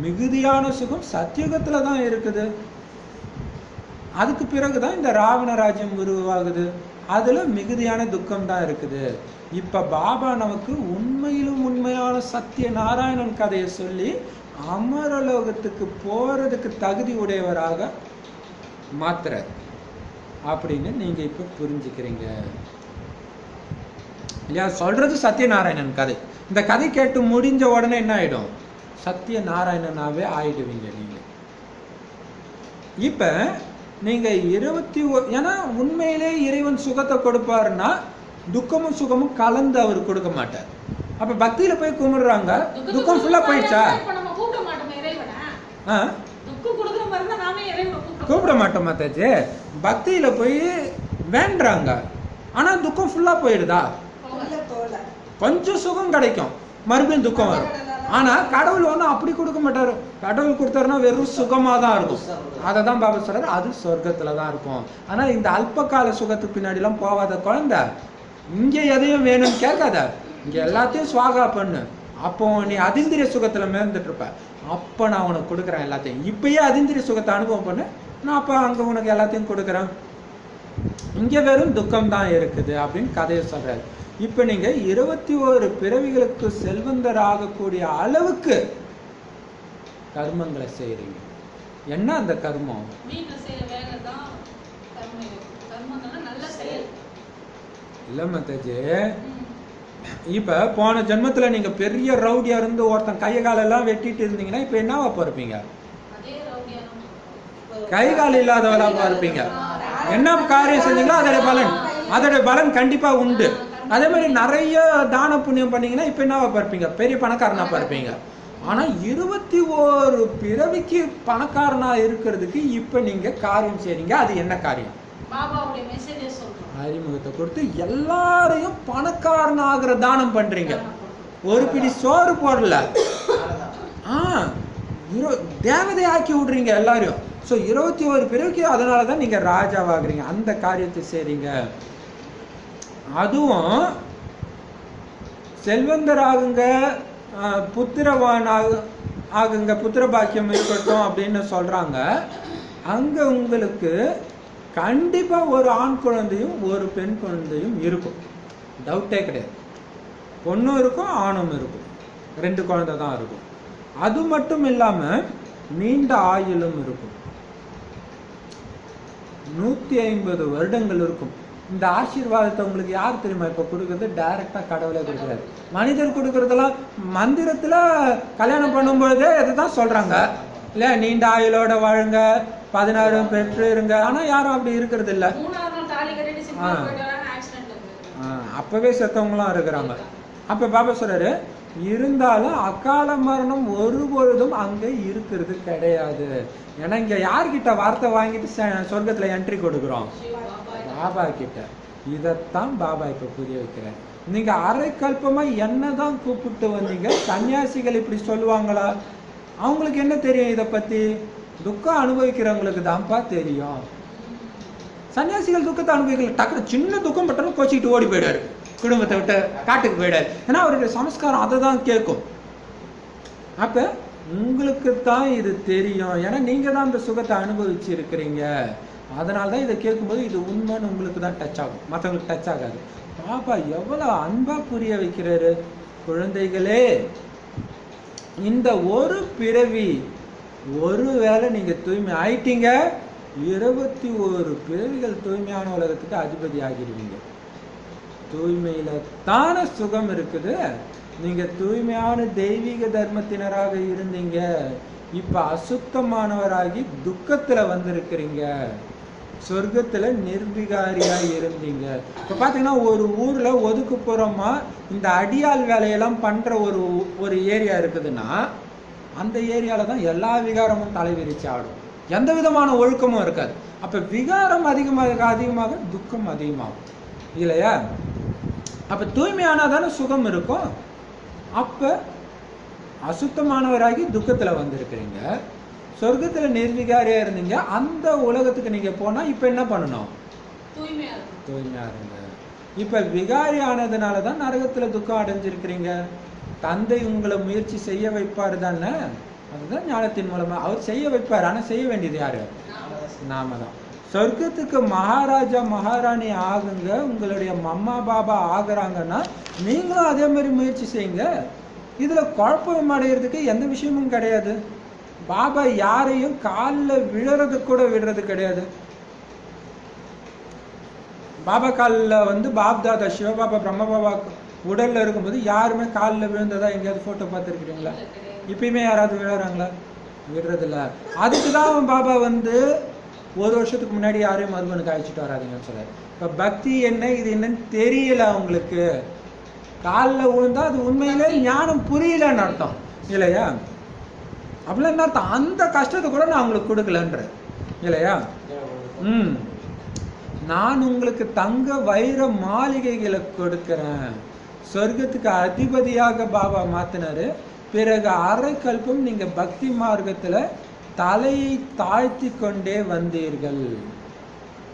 A: மிகுதியான சுகம் சத்தியுகத்துல தான் இருக்குது. அதுக்கு பிறகுதான் இந்த ராவண ராஜ்யம் உருவாகுது. அதுல மிகுதியான துக்கம் தான் இருக்குது. இப்ப பாபா நமக்கு உண்மையிலும் உண்மையான சத்திய நாராயணன் கதையை சொல்லி அமரலோகத்துக்கு போறதுக்கு தகுதி உடையவராக மாத்துறார் அப்படின்னு நீங்க இப்ப புரிஞ்சுக்கிறீங்க இல்லையா? சொல்றது சத்யநாராயணன் கதை. இந்த கதை கேட்டு முடிஞ்ச உடனே என்ன ஆயிடும்? சத்திய நாராயணனாவே ஆயிடுவீங்க நீங்க. இப்ப நீங்க ஏன்னா உண்மையிலே இறைவன் சுகத்தை கொடுப்பாருன்னா துக்கமும் சுகமும் கலந்து அவர் கொடுக்க மாட்டார். அப்ப பக்தியில போய் கும்பிடுறாங்க, துக்கம் ஃபுல்லா போயிடுச்சா? கூப்பிட மாட்டோம் மாத்தாச்சு. பக்தியில போய் வேண்டாங்க, ஆனா துக்கம் ஃபுல்லா போயிடுதா? கொஞ்சம் சுகம் கிடைக்கும், மறுபடியும் துக்கம் வரும். ஆனா கடவுள் அப்படி கொடுக்க மாட்டாரு. கடவுள் கொடுத்தாருன்னா வெறும் சுகமா தான் இருக்கும். அதை தான் பாபா சொல்றாரு, அது சொர்க்கத்துலதான் இருக்கும். ஆனா இந்த அல்ப கால சுகத்துக்கு பின்னாடி எல்லாம் போகாத குழந்தை, இங்க எதையும் வேணும்னு கேட்காத, இங்க எல்லாத்தையும் சுவாகா பண்ணு. அப்போ நீ அதிந்திரிய சுகத்துல மேர்ந்துட்டு இருப்ப. அப்ப நான் உனக்கு கொடுக்குறேன் எல்லாத்தையும். இப்பயே அதிந்திரிய சுகத்தை அனுபவம் பண்ணு, நான் அப்ப அங்க உனக்கு எல்லாத்தையும் கொடுக்குறேன். இங்க வெறும் துக்கம் தான் இருக்குது அப்படின்னு கதையை சொல்றாரு. இப்ப நீங்க 21 பிறவிகளுக்கு செல்வந்தர் ஆகக்கூடிய அளவுக்கு கர்மங்களை செய்யறீங்க. என்ன அந்த கர்மம்? இல்ல மத்தாஜி, இப்ப போன ஜென்மத்துல நீங்க பெரிய ரவுடியா இருந்து ஒருத்தன் கை காலெல்லாம் வெட்டிட்டு இருந்தீங்கன்னா இப்ப என்னவா இருப்பீங்க? கை கால் இல்லாதவளா இருப்பீங்க. என்ன காரியம் செஞ்சீங்களோ அதோட பலன் கண்டிப்பா உண்டு. அதே மாதிரி நிறைய தான புண்ணியம் பண்ணீங்கன்னா இப்ப என்னவா பார்ப்பீங்க? பெரிய பணக்காரனா பார்ப்பீங்க. ஆனா 21 பிறவிக்கு பணக்காரனா இருக்கிறதுக்கு இப்ப நீங்க காரியம் செய்றீங்க. அது என்ன காரியம்? அறிமுகத்தை கொடுத்து எல்லாரையும் பணக்காரன் ஆகிற தானம் பண்றீங்க. ஒரு பிடி சோறு போடல, தேவதை ஆக்கி விடுறீங்க எல்லாரையும். ஸோ 21 பிறவிக்கு அதனாலதான் நீங்க ராஜாவாகிறீங்க. அந்த காரியத்தை செய்றீங்க. அதுவும் செல்வந்தராகுங்க, புத்திரவான் ஆகுங்க, புத்திர பாக்கியம் இருக்கட்டும் அப்படின்னு சொல்றாங்க. அங்க உங்களுக்கு கண்டிப்பா ஒரு ஆண் குழந்தையும் ஒரு பெண் குழந்தையும் இருக்கும், டவுட்டே கிடையாது. பொண்ணும் இருக்கும் ஆணும் இருக்கும், 2 குழந்தை தான் இருக்கும். அது மட்டும் இல்லாம நீண்ட ஆயுளும் இருக்கும், 150 வருடங்கள் இருக்கும். இந்த ஆசீர்வாதத்தை உங்களுக்கு யார் தெரியுமா இப்ப கொடுக்கறது? டைரக்டா கடவுளே கொடுக்குறாரு. மனிதர் கொடுக்கறதெல்லாம் மந்திரத்துல கல்யாணம் பண்ணும்பொழுதே இதுதான் சொல்றாங்க இல்ல, நீண்ட ஆயுளோட வாழுங்க, 16 பெற்று இருங்க. ஆனா யாரும் அப்படி இருக்கிறது இல்ல. அப்பவே செத்தவங்களாம் இருக்கிறாங்க. அப்ப பாபா சொல்றாரு, இருந்தாலும் அகால மரணம் ஒருபொழுதும் அங்க இருக்கிறது கிடையாது. ஏன்னா இங்க யார்கிட்ட வார்த்தை வாங்கிட்டு சொர்க்கத்துல என்ட்ரி கொடுக்குறோம்? பாபா கிட்ட. இதத்தான் பாபா இப்ப புரிய வைக்கிறார். நீங்க அரை கல்பமா என்னதான் கூப்பிட்டு வந்தீங்க. சன்னியாசிகள் இப்படி சொல்லுவாங்களா? அவங்களுக்கு என்ன தெரியும் இத பத்தி? துக்கம் அனுபவிக்கிறவங்களுக்கு தான்ப்பா தெரியும். சன்னியாசிகள் துக்கத்தை அனுபவிக்கல. டக்குனு சின்ன துக்கம் பட்டாலும் கோச்சிக்கிட்டு ஓடி போயிடாரு, குடும்பத்தை விட்டு காட்டுக்கு போயிடாரு. ஏன்னா அவருடைய சமஸ்காரம் அதை தான் கேட்கும். அப்ப உங்களுக்கு தான் இது தெரியும், ஏன்னா நீங்க தான் இந்த சுகத்தை அனுபவிச்சு இருக்கிறீங்க. அதனாலதான் இதை கேட்கும்போது இது உண்மைன்னு உங்களுக்கு தான் டச் ஆகும், மற்றவங்களுக்கு டச் ஆகாது. பாபா எவ்வளவு அன்பா புரிய வைக்கிறாரு. குழந்தைகளே, இந்த ஒரு பிறவி ஒருவேளை நீங்க தூய்மை ஆயிட்டீங்க, 21 பிறவிகள் தூய்மையான உலகத்துக்கு அதிபதி ஆகிடுவீங்க. தூய்மையில தான சுகம் இருக்குது. நீங்க தூய்மையான தெய்வீக தர்மத்தினராக இருந்தீங்க, இப்ப அசுத்தமானவராகி துக்கத்துல வந்திருக்கிறீங்க. சொர்க்கத்துல நிர்விகாரியா இருந்தீங்க. இப்ப பாத்தீங்கன்னா ஒரு ஊர்ல ஒதுக்குப்புறமா இந்த அடியால் வேலையெல்லாம் பண்ற ஒரு ஏரியா இருக்குதுன்னா, அந்த ஏரியால தான் எல்லா விகாரமும் தலைவிரிச்சு ஆடும், எந்த விதமான ஒழுக்கமும் இருக்காது. அப்ப விகாரம் அதிகமாக அதிகமாக துக்கம் அதிகமாகும் இல்லையா? அப்ப தூய்மையானாதான சுகம் இருக்கும். அப்ப அசுத்தமானவராகி துக்கத்துல வந்திருக்கிறீங்க, சொர்க்கத்துல நிர்விகாரியா இருந்தீங்க. அந்த உலகத்துக்கு நீங்க போனா இப்ப என்ன பண்ணணும்? தூய்மையா இருங்க. இப்ப விகாரி ஆனதுனாலதான் நரகத்துல துக்கம் அடைஞ்சிருக்கிறீங்க. தந்தை உங்களை முயற்சி செய்ய வைப்பாரு தானே, அதுதான் ஞானத்தின் மூலமா அவர் செய்ய வைப்பார். ஆனா செய்ய வேண்டியது யாரு? நாம தான். சொர்க்கத்துக்கு மகாராஜா மகாராணி ஆகுங்க, உங்களுடைய மம்மா பாபா ஆகுறாங்கன்னா நீங்களும் அதே மாதிரி முயற்சி செய்யுங்க. இதுல குழப்பம் அடைகிறதுக்கு எந்த விஷயமும் கிடையாது. பாபா யாரையும் காலில் விழறது கூட விடுறது கிடையாது. பாபா காலில் பாப்தாதா சிவபாபா பிரம்ம பாபா உடல்ல இருக்கும்போது யாருமே காலில் விழுந்ததா எங்கேயாவது போட்டோ பார்த்துருக்கிறீங்களா? இப்பயுமே யாராவது விழுறாங்களா? விடுறது இல்ல. அதுக்குதான் பாபா 1 வருஷத்துக்கு முன்னாடி யாரையும் மருமனுக்கு அழைச்சிட்டு வராதிங்கன்னு சொல்றாரு. இப்ப பக்தி என்ன இது என்னன்னு தெரியல அவங்களுக்கு. காலில் விழுந்தா அது உண்மையிலே ஞானம் புரியலன்னு அர்த்தம் இல்லையா? அப்படிலாம் என்ன அர்த்தம்? அந்த கஷ்டத்தை கூட நான் உங்களுக்கு கொடுக்கலன்ற இல்லையா? நான் உங்களுக்கு தங்க வைர மாளிகைகளை கொடுக்கிறேன். சொர்க்கத்துக்கு அதிபதியாக பாபா மாத்தினாரு. பிறகு அரை கல்பம் நீங்க பக்தி மார்க்கத்துல தலையை தாழ்த்தி கொண்டே வந்தீர்கள்,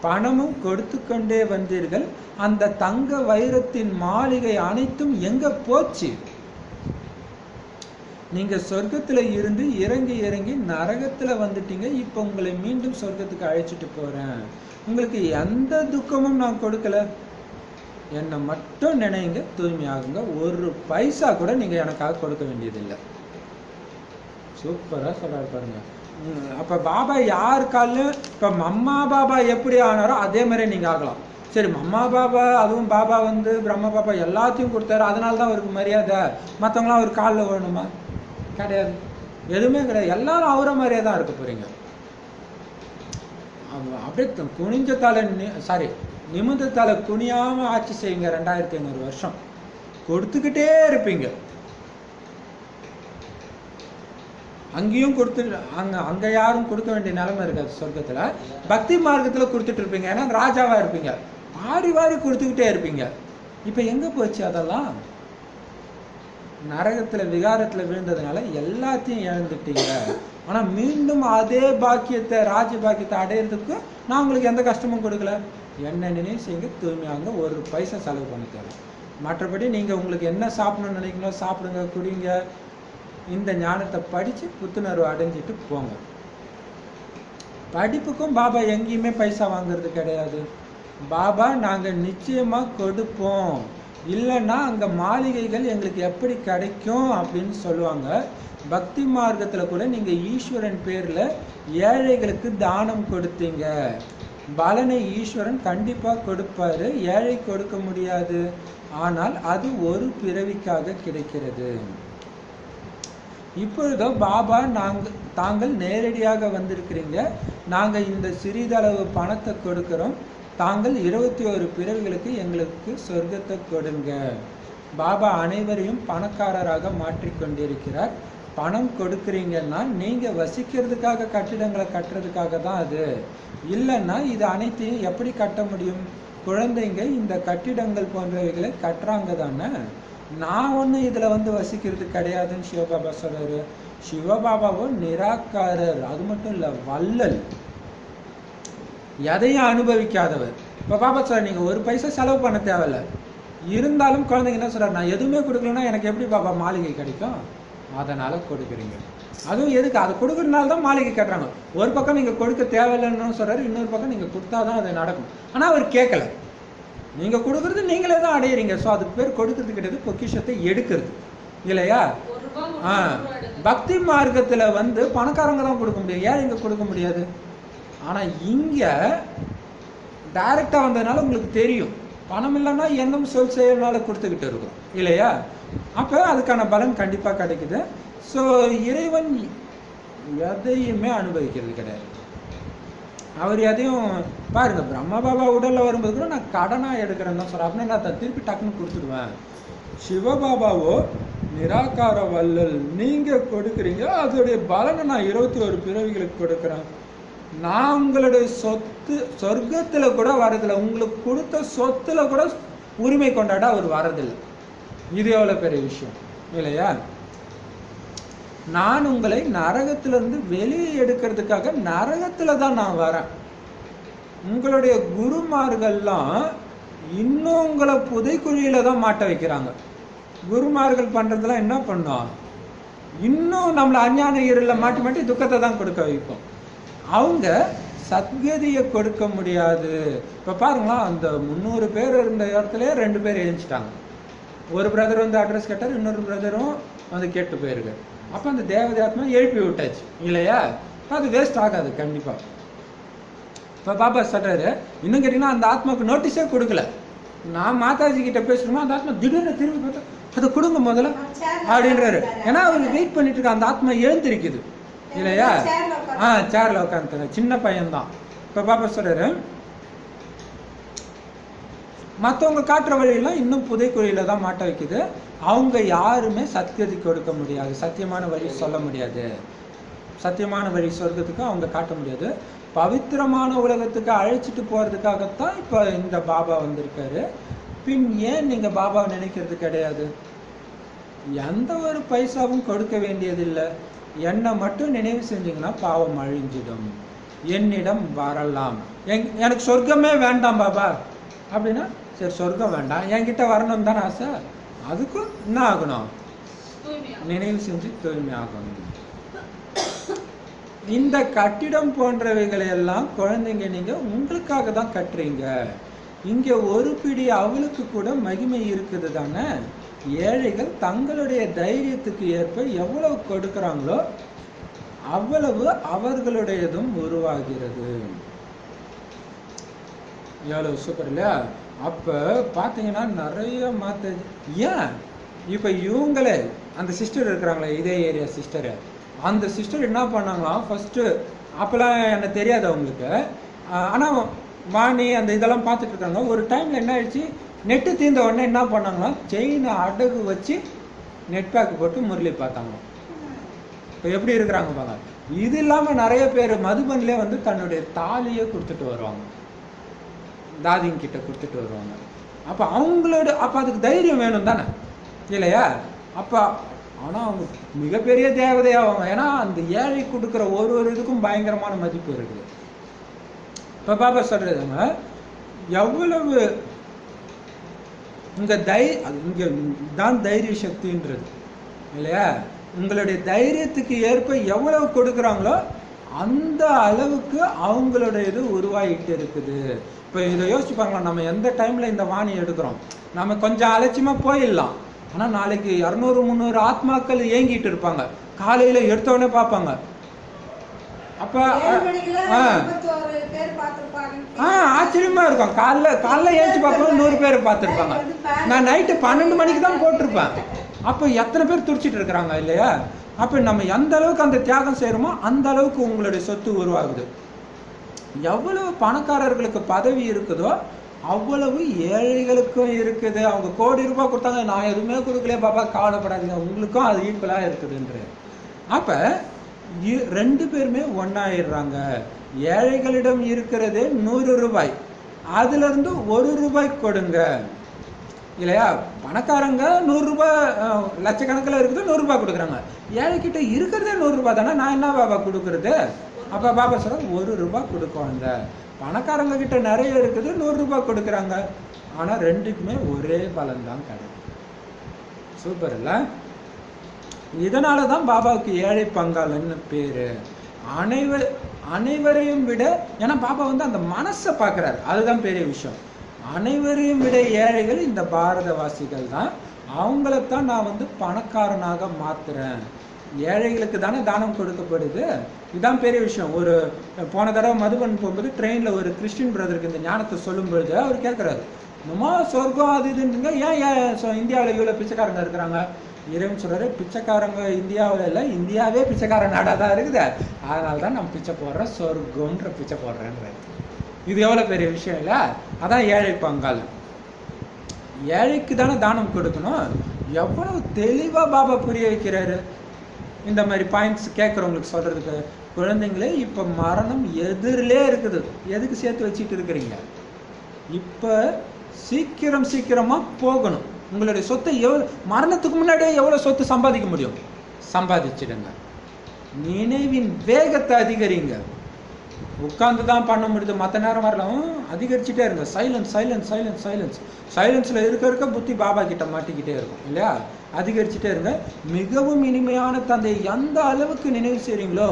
A: பணமும் கொடுத்து கொண்டே வந்தீர்கள். அந்த தங்க வைரத்தின் மாளிகை அனைத்தும் எங்க போச்சு? நீங்க சொர்க்கத்துல இருந்து இறங்கி இறங்கி நரகத்துல வந்துட்டீங்க. இப்ப உங்களை மீண்டும் சொர்க்கத்துக்கு அழைச்சிட்டு போறேன். உங்களுக்கு எந்த துக்கமும் நான் கொடுக்கல. என்னை மட்டும் நினைங்க, தூய்மையாகுங்க. 1 பைசா கூட நீங்க எனக்காக கொடுக்க வேண்டியதில்லை. சூப்பரா சொல்றாரு பாருங்க. அப்ப பாபா யார் காலிலும் இப்ப மம்மா பாபா எப்படி ஆனாரோ அதே மாதிரி நீங்க ஆகலாம். சரி, மம்மா பாபா அதுவும் பாபா பிரம்ம பாபா எல்லாத்தையும் கொடுத்தாரு, அதனாலதான் அவருக்கு மரியாதை. மற்றவங்களாம் அவர் காலில் வேணுமா? கிடையாது, எதுவுமே கிடையாது. எல்லாரும் அவரை மாதிரியே தான் இருக்க போறீங்க. அப்படியே குனிஞ்ச தலை நிமிந்த தலை குனியாம ஆட்சி செய்யுங்க. 2500 வருஷம் கொடுத்துக்கிட்டே இருப்பீங்க. அங்கேயும் கொடுத்து அங்க யாரும் கொடுக்க வேண்டிய நிலைமை இருக்காது. சொர்க்கத்துல பக்தி மார்க்கத்துல கொடுத்துட்டு இருப்பீங்க. ஏன்னா ராஜாவா இருப்பீங்க, வாரி வாரி கொடுத்துக்கிட்டே இருப்பீங்க. இப்ப எங்க போச்சு அதெல்லாம்? நரகத்துல விகாரத்துல விழுந்ததுனால எல்லாத்தையும் இழந்துட்டீங்க. ஆனா மீண்டும் அதே பாக்கியத்தை ராஜ பாக்கியத்தை அடையிறதுக்கு நான் உங்களுக்கு எந்த கஷ்டமும் கொடுக்கல. என்ன நினைவு செய்யுங்க, தூய்மையாங்க, ஒரு பைசா செலவு பண்ண தேவை. மற்றபடி நீங்கள் உங்களுக்கு என்ன சாப்பிடணும்னு நினைக்கணும் சாப்பிடுங்க, குடிங்க. இந்த ஞானத்தை படித்து புத்துணர்வு அடைஞ்சிட்டு போங்க. படிப்புக்கும் பாபா எங்கேயுமே பைசா வாங்குறது கிடையாது. பாபா நாங்கள் நிச்சயமாக கொடுப்போம், இல்லைன்னா அங்கே மாளிகைகள் எங்களுக்கு எப்படி கிடைக்கும் அப்படின்னு சொல்லுவாங்க. பக்தி மார்க்கத்தில் கூட நீங்கள் ஈஸ்வரன் பேரில் ஏழைகளுக்கு தானம் கொடுத்தீங்க, பலனை ஈஸ்வரன் கண்டிப்பாக கொடுப்பாரு. ஏழை கொடுக்க முடியாது, ஆனால் அது ஒரு பிறவிக்காக கிடைக்கிறது. இப்பொழுதோ பாபா தாங்கள் நேரடியாக வந்திருக்கிறீங்க, நாங்கள் இந்த சிறிதளவு பணத்தை கொடுக்கிறோம், தாங்கள் 21 பிறவிகளுக்கு எங்களுக்கு சொர்க்கத்தை கொடுங்க. பாபா அனைவரையும் பணக்காரராக மாற்றிக்கொண்டிருக்கிறார். பணம் கொடுக்குறீங்கன்னா நீங்கள் வசிக்கிறதுக்காக கட்டிடங்களை கட்டுறதுக்காக தான் அது, இல்லைன்னா இது அனைத்தையும் எப்படி கட்ட முடியும்? குழந்தைங்க இந்த கட்டிடங்கள் போன்றவைகளை கட்டுறாங்க தானே. நான் ஒன்றும் இதில் வந்து வசிக்கிறது கிடையாதுன்னு சிவபாபா சொல்கிறாரு. சிவபாபாவோ நிராகாரர், அது மட்டும் இல்லை வள்ளல், எதையும் அனுபவிக்காதவர். இப்போ பாபா சொல்கிறார் நீங்கள் ஒரு பைசா செலவு பண்ண தேவையில்ல. இருந்தாலும் குழந்தைங்க என்ன சொல்கிறார், நான் எதுவுமே கொடுக்கலன்னா எனக்கு எப்படி பாபா மாளிகை கிடைக்கும்? அதனால் கொடுக்குறீங்க. அதுவும் எதுக்கு? அதை கொடுக்குறதுனால தான் மாளிகை கட்டுறாங்க. ஒரு பக்கம் நீங்கள் கொடுக்க தேவையில்லைன்னு சொல்கிறாரு, இன்னொரு பக்கம் நீங்கள் கொடுத்தா தான் அது நடக்கும். ஆனால் அவர் கேட்கல, நீங்கள் கொடுக்குறது நீங்களே தான் அடையிறீங்க. ஸோ அதுக்கு பேர் கொடுக்கறது கிடையாது, பொக்கிஷத்தை எடுக்கிறது இல்லையா? பக்தி மார்க்கத்தில் வந்து பணக்காரங்க தான் கொடுக்க முடியும், ஏழைங்க கொடுக்க முடியாது. ஆனால் இங்கே டைரெக்டாக வந்ததுனால உங்களுக்கு தெரியும், பணம் இல்லைன்னா எண்ணம் சொல் செயல்னால கொடுத்துக்கிட்டு இருக்கோம் இல்லையா? அப்போ அதுக்கான பலன் கண்டிப்பாக கிடைக்குது. ஸோ இறைவன் எதையுமே அனுபவிக்கிறது கிடையாது. அவர் எதையும் பாருங்க, பிரம்மா பாபா உடலில் வரும்போது கூட நான் கடனாக எடுக்கிறேன்னு தான் சொல்கிறேன். அப்படின்னா நான் திருப்பி டக்குன்னு கொடுத்துடுவேன். சிவபாபாவோ நிராகார வள்ளல், நீங்கள் கொடுக்குறீங்க, அதோடைய பலனை நான் 21 பிறவிகளுக்கு கொடுக்குறேன். நான் உங்களுடைய சொத்து சொர்க்கத்தில் கூட வரதில்லை, உங்களுக்கு கொடுத்த சொத்துல கூட உரிமை கொண்டாட அவர் வரதில்லை. இது எவ்வளோ பெரிய விஷயம் இல்லையா? நான் உங்களை நரகத்திலிருந்து வெளியே எடுக்கிறதுக்காக நரகத்தில் தான் நான் வரேன். உங்களுடைய குருமார்கள்லாம் இன்னும் உங்களை புதைக்குழியில தான் மாட்ட வைக்கிறாங்க. குருமார்கள் பண்ணுறதுலாம் என்ன பண்ணோம், இன்னும் நம்மளை அஞ்ஞான இருளில் மாட்டி மாட்டி துக்கத்தை தான் கொடுக்க வைப்போம். அவங்க சத்கதியை கொடுக்க முடியாது. இப்போ பாருங்களா, அந்த 300 பேர் இருந்த இடத்துல 2 பேர் எழுந்துட்டாங்க. ஒரு பிரதர் வந்து அட்ரஸ் கேட்டார், இன்னொரு பிரதரும் வந்து கேட்டு போயிருக்கு. அப்போ அந்த தேவதாத்மா எழுப்பி விட்டாச்சு இல்லையா? அது வேஸ்ட் ஆகாது கண்டிப்பாக. இப்போ பாபா சொல்கிறாரு, இன்னும் கேட்டிங்கன்னா அந்த ஆத்மாவுக்கு நோட்டீஸே கொடுக்கல. நான் மாதாஜி கிட்ட பேசுகிறோமா, அந்த ஆத்மா திடீர்னு திரும்பி பார்த்தா அதை கொடுங்க முதல்ல அப்படின்றாரு. ஏன்னா அவர் வெயிட் பண்ணிட்டு இருக்க, அந்த ஆத்மா எழுந்திருக்குது இல்லையா? சேர்ல உட்காந்துங்க, சின்ன பையன்தான். இப்போ பாபா சொல்கிறாரு, மற்றவங்க காட்டுற வழியெல்லாம் இன்னும் புதைக்குழியில தான் மாட்ட வைக்குது. அவங்க யாருமே சத்கதி கொடுக்க முடியாது, சத்தியமான வழி சொல்ல முடியாது, சத்தியமான வழி சொர்க்கத்துக்கு அவங்க காட்ட முடியாது. பவித்திரமான உலகத்துக்கு அழைச்சிட்டு போகிறதுக்காகத்தான் இப்போ இந்த பாபா வந்திருக்காரு. பின் ஏன் நீங்கள் பாபாவை நினைக்கிறது கிடையாது? எந்த ஒரு பைசாவும் கொடுக்க வேண்டியதில்லை. என்னை மட்டும் நினைவு செஞ்சீங்கன்னா பாவம் அழிஞ்சிடும், என்னிடம் வரலாம். எனக்கு சொர்க்கமே வேண்டாம் பாபா அப்படின்னா, சரி சொர்க்கம் வேண்டாம், என்கிட்ட வரணும் தானே ஆசை. அதுக்கும் என்ன ஆகணும், நினைவு செஞ்சு தூய்மை ஆகணும். இந்த கட்டிடம் போன்றவைகளை எல்லாம் குழந்தைங்க நீங்க உங்களுக்காக தான் கட்டுறீங்க. இங்க ஒரு பிடி அவளுக்கு கூட மகிமை இருக்குது தானே. ஏழைகள் தங்களுடைய தைரியத்துக்கு ஏற்ப எவ்வளவு கொடுக்குறாங்களோ அவ்வளவு அவர்களுடையதும் உருவாகிறது. எவ்வளவு சூப்பர் இல்லையா? அப்ப பாத்தீங்கன்னா நிறைய மாத்த. ஏன் இப்ப இவங்களே அந்த சிஸ்டர் இருக்கிறாங்களே, இதே ஏரியா சிஸ்டர், அந்த சிஸ்டர் என்ன பண்ணாங்களாம் ஃபர்ஸ்ட்டு, அப்போல்லாம் எனக்கு தெரியாது அவங்களுக்கு, ஆனால் வாணி அந்த இதெல்லாம் பார்த்துட்டு இருக்காங்க. ஒரு டைமில் என்ன ஆயிடுச்சு, நெட்டு தீர்ந்த உடனே என்ன பண்ணாங்களாம், செயினை அடகு வச்சு நெட் பேக் போட்டு முரளி பார்த்தாங்க. இப்போ எப்படி இருக்கிறாங்க பாங்க. இது இல்லாமல் நிறைய பேர் மதுபன்லேயே வந்து தன்னுடைய தாலியை கொடுத்துட்டு வருவாங்க, தாதிங்க கிட்ட கொடுத்துட்டு வருவாங்க. அப்போ அவங்களோட அப்போ அதுக்கு தைரியம் வேணும் தானே இல்லையா? அப்போ ஆனால் அவங்க மிகப்பெரிய தேவதையாவாங்க. ஏன்னா அந்த ஏழை கொடுக்குற ஒரு இதுக்கும் பயங்கரமான மதிப்பு இருக்குது. இப்போ பாபா சொல்றதுங்க, எவ்வளவு இங்க இங்க தான் தைரிய சக்தின்றது இல்லையா? உங்களுடைய தைரியத்துக்கு ஏற்ப எவ்வளவு கொடுக்குறாங்களோ அந்த அளவுக்கு அவங்களோட இது உருவாகிட்டு இருக்குது. இப்போ இதை யோசிச்சுப்பாங்களா, நம்ம எந்த டைம்ல இந்த வாணி எடுக்கிறோம், நம்ம கொஞ்சம் அலட்சியமா போயிடலாம். ஆனா நாளைக்கு 200-300 ஆத்மாக்கள் ஏங்கிட்டு இருப்பாங்க, காலையில எடுத்தவொடனே பார்ப்பாங்க. அப்ப ஆச்சரியமா இருக்கும். காலைல ஏஞ்சி பார்ப்போம் 100 பேர் பார்த்துருப்பாங்க. நான் நைட்டு 12 மணிக்கு தான் போட்டிருப்பேன். அப்போ எத்தனை பேர் துடிச்சிட்டு இருக்கிறாங்க இல்லையா? அப்ப நம்ம எந்த அளவுக்கு அந்த தியாகம் செய்யறோமோ அந்த அளவுக்கு உங்களுடைய சொத்து உருவாகுது. எவ்வளவு பணக்காரர்களுக்கு பதவி இருக்குதோ அவ்வளவு ஏழைகளுக்கும் இருக்குது. அவங்க கோடி ரூபாய் கொடுத்தாங்க, நான் எதுவுமே கொடுக்கலையே பாப்பா, கவலைப்படாதீங்க, உங்களுக்கும் அது ஈக்குவலா இருக்குதுன்ற. அப்ப 2 பேருமே ஒன்னாயிடுறாங்க. ஏழைகளிடம் இருக்கிறது 100 ரூபாய், அதுல இருந்து 1 ரூபாய் கொடுங்க இல்லையா? பணக்காரங்க 100 ரூபாய் லட்சக்கணக்கில் இருக்குது, 100 ரூபாய் கொடுக்குறாங்க. ஏழைக்கிட்ட இருக்கிறதே 100 ரூபாய் தானே, நான் என்ன பாபா கொடுக்கறது? அப்ப பாபா சொல்ற 1 ரூபாய் கொடுக்குவாங்க. பணக்காரங்க கிட்ட நிறைய இருக்குது, 100 ரூபாய் கொடுக்குறாங்க. ஆனா 2க்குமே ஒரே பலன் தான் கிடைக்கும். சூப்பர் இல்ல? இதனாலதான் பாபாவுக்கு ஏழை பங்காளன்னு பேரு. அனைவரையும் விட, ஏன்னா பாபா அந்த மனசை பார்க்கிறாரு, அதுதான் பெரிய விஷயம். அனைவரையும் விட ஏழைகள் இந்த பாரதவாசிகள் தான். அவங்களைத்தான் நான் பணக்காரனாக மாத்துறேன். ஏழைகளுக்கு தானே தானம் கொடுக்கப்படுது, இதுதான் பெரிய விஷயம். ஒரு போன தடவை மதுபன் போகும்போது ட்ரெயின்ல ஒரு கிறிஸ்டின் பிரதருக்கு இந்த ஞானத்தை சொல்லும் பொழுது அவர் கேட்கிறாரு, நம்ம சொர்க்கம் அது இதுங்க, ஏன் இந்தியாவில் இவ்வளவு பிச்சைக்காரங்க இருக்கிறாங்க? இறைவன் சொல்றாரு, பிச்சைக்காரங்க இந்தியாவில் இல்லை, இந்தியாவே பிச்சைக்கார நாடாக தான் இருக்குது, அதனால தான் நம்ம பிச்சை போடுறேன், சொர்க்கம்ன்ற பிச்சை போடுறேன்ற. இது எவ்வளவு பெரிய விஷயம் இல்ல? அதான் ஏழை பங்காளி. ஏழைக்கு தானே தானம் கொடுக்கணும். எவ்வளவு தெளிவா பாபா புரிய வைக்கிறாரு இந்த மாதிரி பாயிண்ட்ஸ் கேட்கறவங்களுக்கு சொல்றதுக்கு. குழந்தைங்களே, இப்ப மரணம் எதிரிலே இருக்குது, எதுக்கு சேர்த்து வச்சுட்டு இருக்கிறீங்க? இப்ப சீக்கிரமா போகணும். உங்களுடைய சொத்தை மரணத்துக்கு முன்னாடியே எவ்வளவு சொத்து சம்பாதிக்க முடியும் சம்பாதிச்சிடுங்க. நினைவின் வேகத்தை அதிகரிங்க. உட்கார்ந்து தான் பண்ண முடியுது, மற்ற நேரம் வரலாம், அதிகரிச்சுட்டே இருங்க. சைலன்ஸ்ல இருக்க புத்தி பாபா கிட்ட மாட்டிக்கிட்டே இருக்கும் இல்லையா? அதிகரிச்சுட்டே இருங்க. மிகவும் இனிமையான தந்தை எந்த அளவுக்கு நினைவு செய்றீங்களோ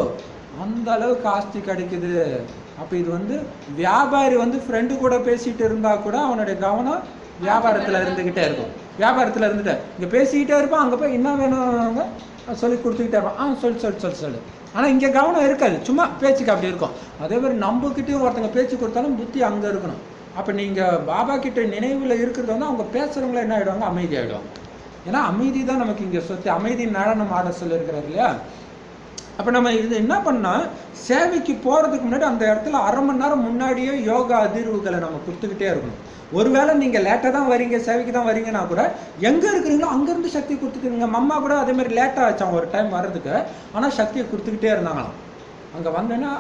A: அந்த அளவுக்கு ஆஸ்தி கிடைக்குது. அப்ப இது வியாபாரி ஃப்ரெண்டு கூட பேசிட்டு இருந்தா கூட அவனுடைய கவனம் வியாபாரத்துல இருந்துகிட்டே இருக்கும். வியாபாரத்துல இருந்துட்டு இங்க பேசிக்கிட்டே இருப்பான், அங்க போய் என்ன வேணும் சொல்லி கொடுத்துக்கிட்டே இருப்பான். சொல்லு. ஆனா இங்க கவனம் இருக்காது, சும்மா பேச்சுக்கு அப்படி இருக்கும். அதே மாதிரி நம்மகிட்டயும் ஒருத்தங்க பேச்சு கொடுத்தாலும் புத்தி அங்க இருக்கணும். அப்ப நீங்க பாபா கிட்ட நினைவுல இருக்கிறது அவங்க பேசுறவங்கள என்ன ஆயிடுவாங்க, அமைதி ஆயிடுவாங்க. ஏன்னா அமைதி தான் நமக்கு இங்க சொத்து. அமைதி நடனம் ஆட சொல்லியிருக்கிறாரு இல்லையா? அப்ப நம்ம இது என்ன பண்ணா, சேவைக்கு போறதுக்கு முன்னாடி அந்த இடத்துல 1/2 மணி நேரம் முன்னாடியே யோகா அதிர்வுகளை நம்ம கொடுத்துக்கிட்டே இருக்கணும். ஒருவேளை நீங்க லேட்டா தான் வரீங்க, சேவைக்கு தான் வரீங்கன்னா கூட எங்க இருக்கிறீங்களோ அங்க இருந்து சக்தி கொடுத்துக்கிறீங்க. அம்மா கூட அதே மாதிரி லேட்டா ஆச்சான் ஒரு டைம் வர்றதுக்கு, ஆனா சக்தியை கொடுத்துக்கிட்டே இருந்தாங்களாம். அங்க வந்தேன்னா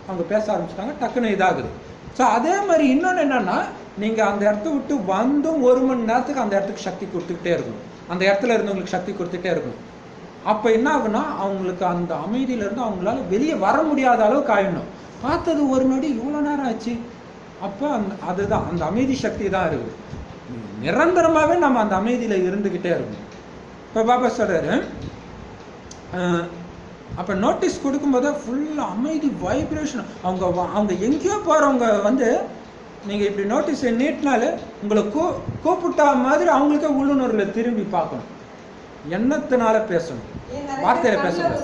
A: அவங்க பேச ஆரம்பிச்சிட்டாங்க, டக்குன்னு இதாகுது. ஸோ அதே மாதிரி இன்னொன்று என்னன்னா, நீங்க அந்த இடத்த விட்டு வந்தும் 1 மணி நேரத்துக்கு அந்த இடத்துக்கு சக்தி கொடுத்துக்கிட்டே இருக்கணும். அந்த இடத்துல இருந்தவங்களுக்கு சக்தி கொடுத்துட்டே இருக்கணும். அப்ப என்ன ஆகுனா, அவங்களுக்கு அந்த அமைதியில இருந்து அவங்களால வெளியே வர முடியாத அளவுக்கு ஆயிடணும். பார்த்தது 1 நொடி இவ்வளவு நேரம் ஆச்சு. அப்ப அதுதான் அந்த அமைதி சக்தி தான் இருக்குது. நிரந்தரமாவே நம்ம அந்த அமைதியில இருந்துகிட்டே இருக்கணும். இப்ப பாபா சொல்றாரு, அப்ப நோட்டீஸ் கொடுக்கும்போது ஃபுல்லா அமைதி வைப்ரேஷன். அவங்க எங்கேயோ போறவங்க நீங்க இப்படி நோட்டீஸ் நீட்டினாலே உங்களை கூப்பிட்டா மாதிரி அவங்களுக்கே உள்ளுணர்வுல திரும்பி பார்க்கணும். எண்ணத்தினால பேசணும், வார்த்தையில பேசணும்.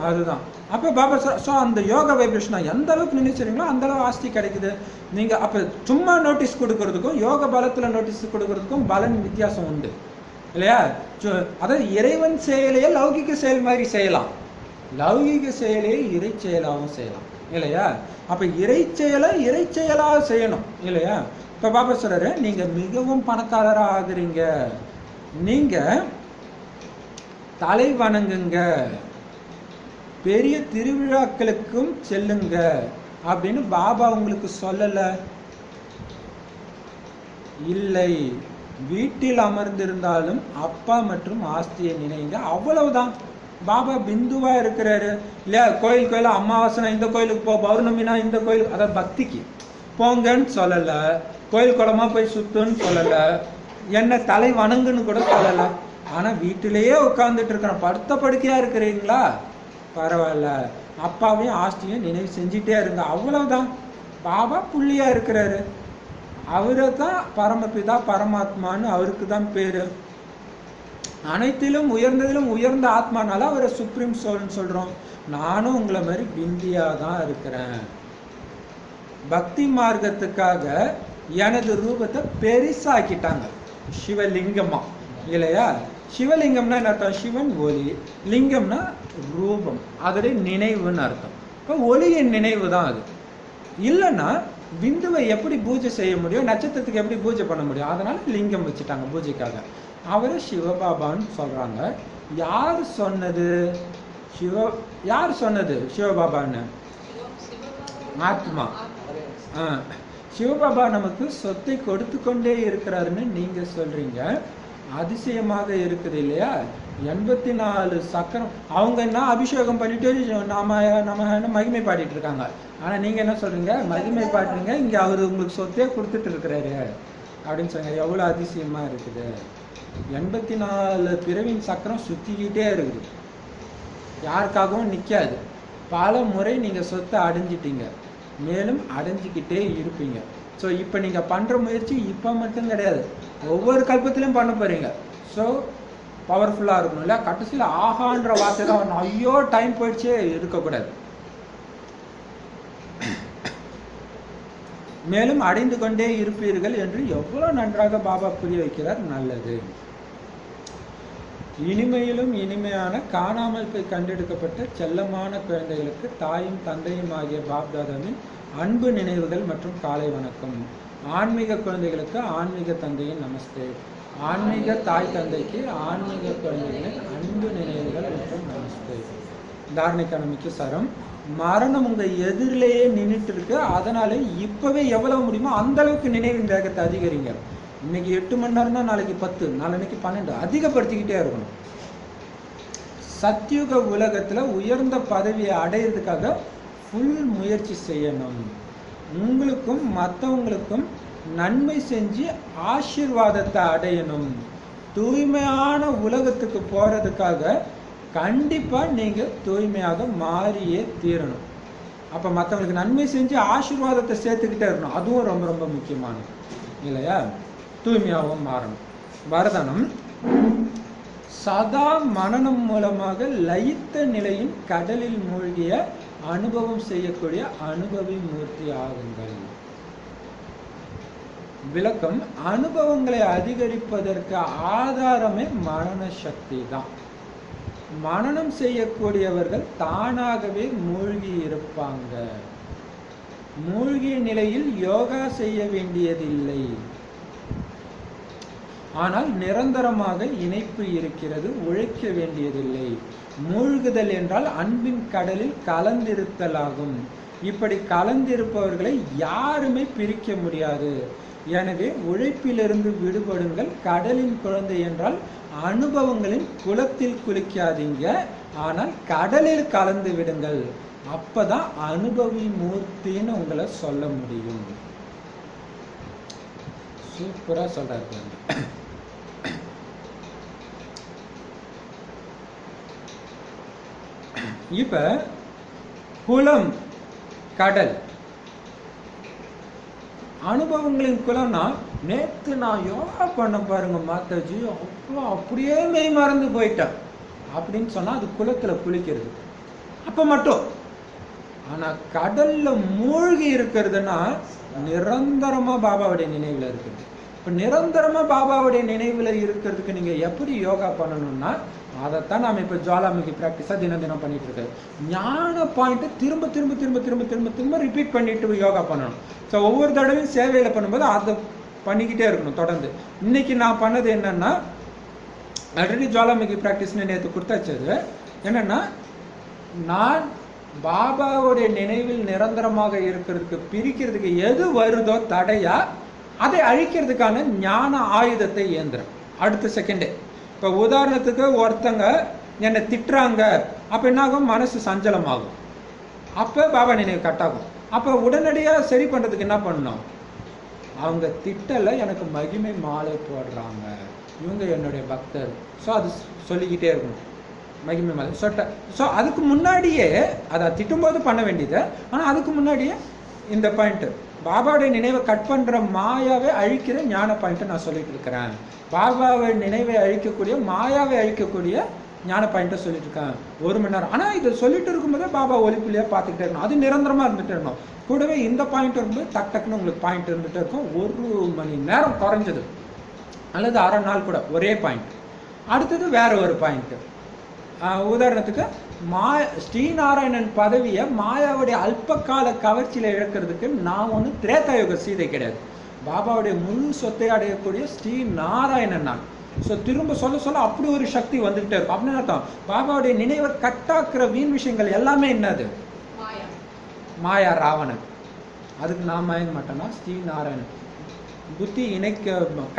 A: அதுதான். அப்ப பாபா ஸோ அந்த யோகா வைப்ரேஷன் எந்த அளவுக்கு நினைச்சிருங்களோ அந்த அளவு ஆஸ்தி கிடைக்குது. நீங்க அப்ப சும்மா நோட்டீஸ் கொடுக்கறதுக்கும் யோக பலத்துல நோட்டீஸ் கொடுக்கறதுக்கும் பலன் வித்தியாசம் உண்டு இல்லையா? அதாவது இறைவன் செயலையே லௌகிக செயல் மாதிரி செய்யலாம், லௌகிக செயலையே இறை செயலாகவும் செய்யலாம் இல்லையா? அப்ப இறை செயலாக செய்யணும் இல்லையா? இப்ப பாபா சொல்றாரு, நீங்க மிகவும் பணக்காரரா ஆகுறீங்க, நீங்க தலை வணங்குங்க, பெரிய திருவிழாக்களுக்கும் செல்லுங்க அப்படின்னு பாபா உங்களுக்கு சொல்லல. இல்லை, வீட்டில் அமர்ந்திருந்தாலும் அப்பா மற்றும் ஆஸ்தியை நினைங்க, அவ்வளவுதான். பாபா பிந்துவா இருக்கிறாரு இல்லையா? கோயில் கோயில அமாவாசைனா இந்த கோயிலுக்கு போ, பௌர்ணமினா இந்த கோயிலுக்கு, அதாவது பக்திக்கு போங்கன்னு சொல்லல, கோயில் குளமா போய் சுத்துன்னு சொல்லல, என்ன தலை வணங்குன்னு கூட சொல்லல. ஆனா வீட்டிலேயே உட்கார்ந்துட்டு இருக்கிறோம், படுத்த படுக்கையா இருக்கிறீங்களா, பரவாயில்ல, அப்பாவையும் ஆஸ்தியும் நினைவு செஞ்சுட்டே இருங்க, அவ்வளவுதான். பாபா புள்ளியா இருக்கிறாரு, அவரை தான் பரமபிதா பரமாத்மான்னு அவருக்கு தான் பேரு. அனைத்திலும் உயர்ந்ததிலும் உயர்ந்த ஆத்மானால அவரை சுப்ரீம் சோல்னு சொல்றோம். நானும் உங்களை மாதிரி பிந்தியா தான் இருக்கிறேன். பக்தி மார்க்கத்துக்காக எனது ரூபத்தை பெருசாக்கிட்டாங்க, சிவலிங்கமா இல்லையா? சிவலிங்கம்னா என்ன அர்த்தம்? சிவன் ஒளி, லிங்கம்னா ரூபம், அதோடைய நினைவுன்னு அர்த்தம். இப்போ ஒளியின் நினைவு தான் அது. இல்லைன்னா பிந்துவை எப்படி பூஜை செய்ய முடியும், நட்சத்திரத்துக்கு எப்படி பூஜை பண்ண முடியும்? அதனால லிங்கம் வச்சுட்டாங்க பூஜைக்காக. அவரை சிவபாபான்னு சொல்றாங்க. யார் சொன்னது யார் சொன்னது சிவபாபான்னு? ஆத்மா. சிவபாபா நமக்கு சொத்தை கொடுத்து கொண்டே இருக்கிறாருன்னு நீங்க சொல்றீங்க, அதிசயமாக இருக்குது இல்லையா? 84 சக்கரம் அவங்க என்ன அபிஷேகம் பண்ணிட்டு நாம நம்ம மகிமை பாடிட்டு இருக்காங்க. ஆனா நீங்க என்ன சொல்றீங்க? மகிமை பாடுறீங்க, இங்க அவரு உங்களுக்கு சொத்தே கொடுத்துட்டு இருக்கிறாரு அப்படின்னு சொல்லுங்க. எவ்வளவு அதிசயமா இருக்குது! 84 பிறவின் சக்கரம் சுத்திக்கிட்டே இருக்குது, யாருக்காகவும் நிக்காது. பல முறை நீங்க சொத்தை அடைஞ்சிட்டீங்க, மேலும் அடைஞ்சிக்கிட்டே இருப்பீங்க. ஸோ இப்போ நீங்க பண்ற முயற்சி இப்போ மட்டும் கிடையாது, ஒவ்வொரு கல்பத்திலும் பண்ண போறீங்க. ஸோ பவர்ஃபுல்லா இருக்கணும் இல்ல? கடைசியில் ஆகான்ற வார்த்தை தான் வரணும். ஐயோ டைம் போயிடுச்சே இருக்கக்கூடாது. மேலும் அடைந்து கொண்டே இருப்பீர்கள் என்று எவ்வளவு நன்றாக பாபா புரிய வைக்கிறார். நல்லது. இனிமையிலும் இனிமையான காணாமல் போய் கண்டெடுக்கப்பட்ட செல்லமான குழந்தைகளுக்கு தாயும் தந்தையும் ஆகிய பாப்தாதாவின் அன்பு நினைவுகள் மற்றும் காலை வணக்கம். ஆன்மீக குழந்தைகளுக்கு ஆன்மீக தந்தையின் நமஸ்தே. ஆன்மீக தாய் தந்தைக்கு ஆன்மீக குழந்தைகளின் அன்பு நினைவுகள் மற்றும் நமஸ்தே. தாரணைக்கான முக்கிய சாரம்: மரணம் உங்க எதிரிலேயே நின்றுட்டு இருக்கு, அதனால இப்பவே எவ்வளவு முடியுமோ அந்த அளவுக்கு நினைவின் வேகத்தை அதிகரிங்க. இன்னைக்கு 8 மணி நேரம் தான், நாளைக்கு 10, நாளைக்கு 12, அதிகப்படுத்திக்கிட்டே இருக்கணும். சத்யுக உலகத்துல உயர்ந்த பதவியை அடையிறதுக்காக ஃபுல் முயற்சி செய்யணும். உங்களுக்கும் மற்றவங்களுக்கும் நன்மை செஞ்சு ஆசீர்வாதத்தை அடையணும். தூய்மையான உலகத்துக்கு போறதுக்காக கண்டிப்பா நீங்க தூய்மையாக மாறியே தீரணும். அப்ப மற்றவங்களுக்கு நன்மை செஞ்சு ஆசீர்வாதத்தை சேர்த்துக்கிட்டே இருக்கணும், அதுவும் ரொம்ப ரொம்ப முக்கியமானது இல்லையா? தூய்மையாகவும் மாறணும். வரதானம்: சதா மனனம் மூலமாக லயித்த நிலையின் கடலில் மூழ்கிய அனுபவம் செய்யக்கூடிய அனுபவி மூர்த்தி ஆகுங்கள். விளக்கம்: அனுபவங்களை அதிகரிப்பதற்கு ஆதாரமே மனன சக்தி தான். மனனம் செய்யக்கூடியவர்கள் தானாகவே மூழ்கி இருப்பாங்க. மூழ்கிய நிலையில் யோகா செய்ய வேண்டியதில்லை. ஆனால் நிரந்தரமாக இணைப்பு இருக்கிறது, உழைக்க வேண்டியதில்லை. மூழ்குதல் என்றால் அன்பின் கடலில் கலந்திருத்தலாகும். இப்படி கலந்திருப்பவர்களை யாருமே பிரிக்க முடியாது. எனவே உழைப்பிலிருந்து விடுபடுங்கள். கடலின் குழந்தை என்றால் அனுபவங்களின் குளத்தில் குளிக்காதீங்க, ஆனால் கடலில் கலந்து விடுங்கள். அப்பதான் அனுபவி மூர்த்தின்னு உங்களை சொல்ல முடியும். சூப்பரா சொல்றாரு. இப்ப குளம், கடல், அனுபவங்களின் குளம்னா, நேத்து நான் யோகா பண்ண பாருங்க மாதாஜி, அப்படியே மெய் மறந்து போயிட்டேன் அப்படின்னு சொன்னா அது குளத்துல குளிக்கிறது அப்ப மட்டும். ஆனா கடல்ல மூழ்கி இருக்கிறதுனா நிரந்தரமா பாபாவுடைய நினைவுல இருக்குது. இப்ப நிரந்தரமா பாபாவுடைய நினைவுல இருக்கிறதுக்கு நீங்க எப்படி யோகா பண்ணணும்னா, அதைத்தான் நாம இப்ப ஜுவாலாமுகி பிராக்டிஸா தினம் தினம் பண்ணிட்டு இருக்கோம். ஞான பாயிண்ட் திரும்ப திரும்ப திரும்ப திரும்ப திரும்ப திரும்ப ரிப்பீட் பண்ணிட்டு யோகா பண்ணணும். ஸோ ஒவ்வொரு தடவையும் சேவையில பண்ணும்போது அதை பண்ணிக்கிட்டே இருக்கணும் தொடர்ந்து. இன்னைக்கு நான் பண்ணது என்னன்னா, ஆல்ரெடி ஜுவாலாமுகி பிராக்டிஸ்னு நேற்று கொடுத்தாச்சு. என்னன்னா, நான் பாபாவுடைய நினைவில் நிரந்தரமாக இருக்கிறதுக்கு பிரிக்கிறதுக்கு எது வருதோ தடையா, அதை அழிக்கிறதுக்கான ஞான ஆயுதத்தை ஏந்திரம் அடுத்த செகண்டே. இப்போ உதாரணத்துக்கு ஒருத்தங்க என்னை திட்டுறாங்க, அப்போ என்ன ஆகும்? மனசு சஞ்சலமாகும். அப்போ பாபா நினைவு கட்டாகும். அப்போ உடனடியாக சரி பண்ணுறதுக்கு என்ன பண்ணணும்? அவங்க திட்டலை, எனக்கு மகிமை மாலை போடுறாங்க, இவங்க என்னுடைய பக்தர். ஸோ அது சொல்லிக்கிட்டே இருக்கணும், மகிமை மாலை சொட்ட. ஸோ அதுக்கு முன்னாடியே அதை திட்டும்போது பண்ண வேண்டியது. ஆனால் அதுக்கு முன்னாடியே இந்த பாயிண்ட்டு, பாபாவுடைய நினைவை கட் பண்ணுற மாயாவை அழிக்கிற ஞான பாயிண்ட்டை நான் சொல்லிட்டு இருக்கிறேன். பாபாவை நினைவை அழிக்கக்கூடிய, மாயாவை அழிக்கக்கூடிய ஞான பாயிண்ட்டை சொல்லிட்டு இருக்கேன் 1 மணி நேரம். ஆனால் இதை சொல்லிட்டு இருக்கும்போதே பாபா ஒலிப்புலையே பார்த்துக்கிட்டே இருக்கணும், அது நிரந்தரமாக இருந்துகிட்டே இருக்கணும். கூடவே இந்த பாயிண்ட் இருக்கும்போது டக் டக்குன்னு உங்களுக்கு பாயிண்ட் இருந்துகிட்டே இருக்கும். 1 மணி நேரம் குறைஞ்சது, அல்லது அரை நாள் கூட ஒரே பாயிண்ட். அடுத்தது வேற ஒரு பாயிண்ட்டு. உதாரணத்துக்கு ஸ்ரீநாராயணன் பதவியை மாயாவுடைய அல்பகால கவர்ச்சியில் இழக்கிறதுக்கு நான் ஒன்று திரேதாயுக சீதை கிடையாது. பாபாவுடைய முழு சொத்தை அடையக்கூடிய ஸ்ரீநாராயணன் நான். ஸோ திரும்ப சொல்ல சொல்ல அப்படி ஒரு சக்தி வந்துகிட்டே இருக்கும். அப்படின்னு அர்த்தம், பாபாவுடைய நினைவை கட்டாக்குற வீண் விஷயங்கள் எல்லாமே என்னது? மாயா, ராவணன். அதுக்கு நான் மயங்க மாட்டேன்னா ஸ்ரீநாராயணன் புத்தி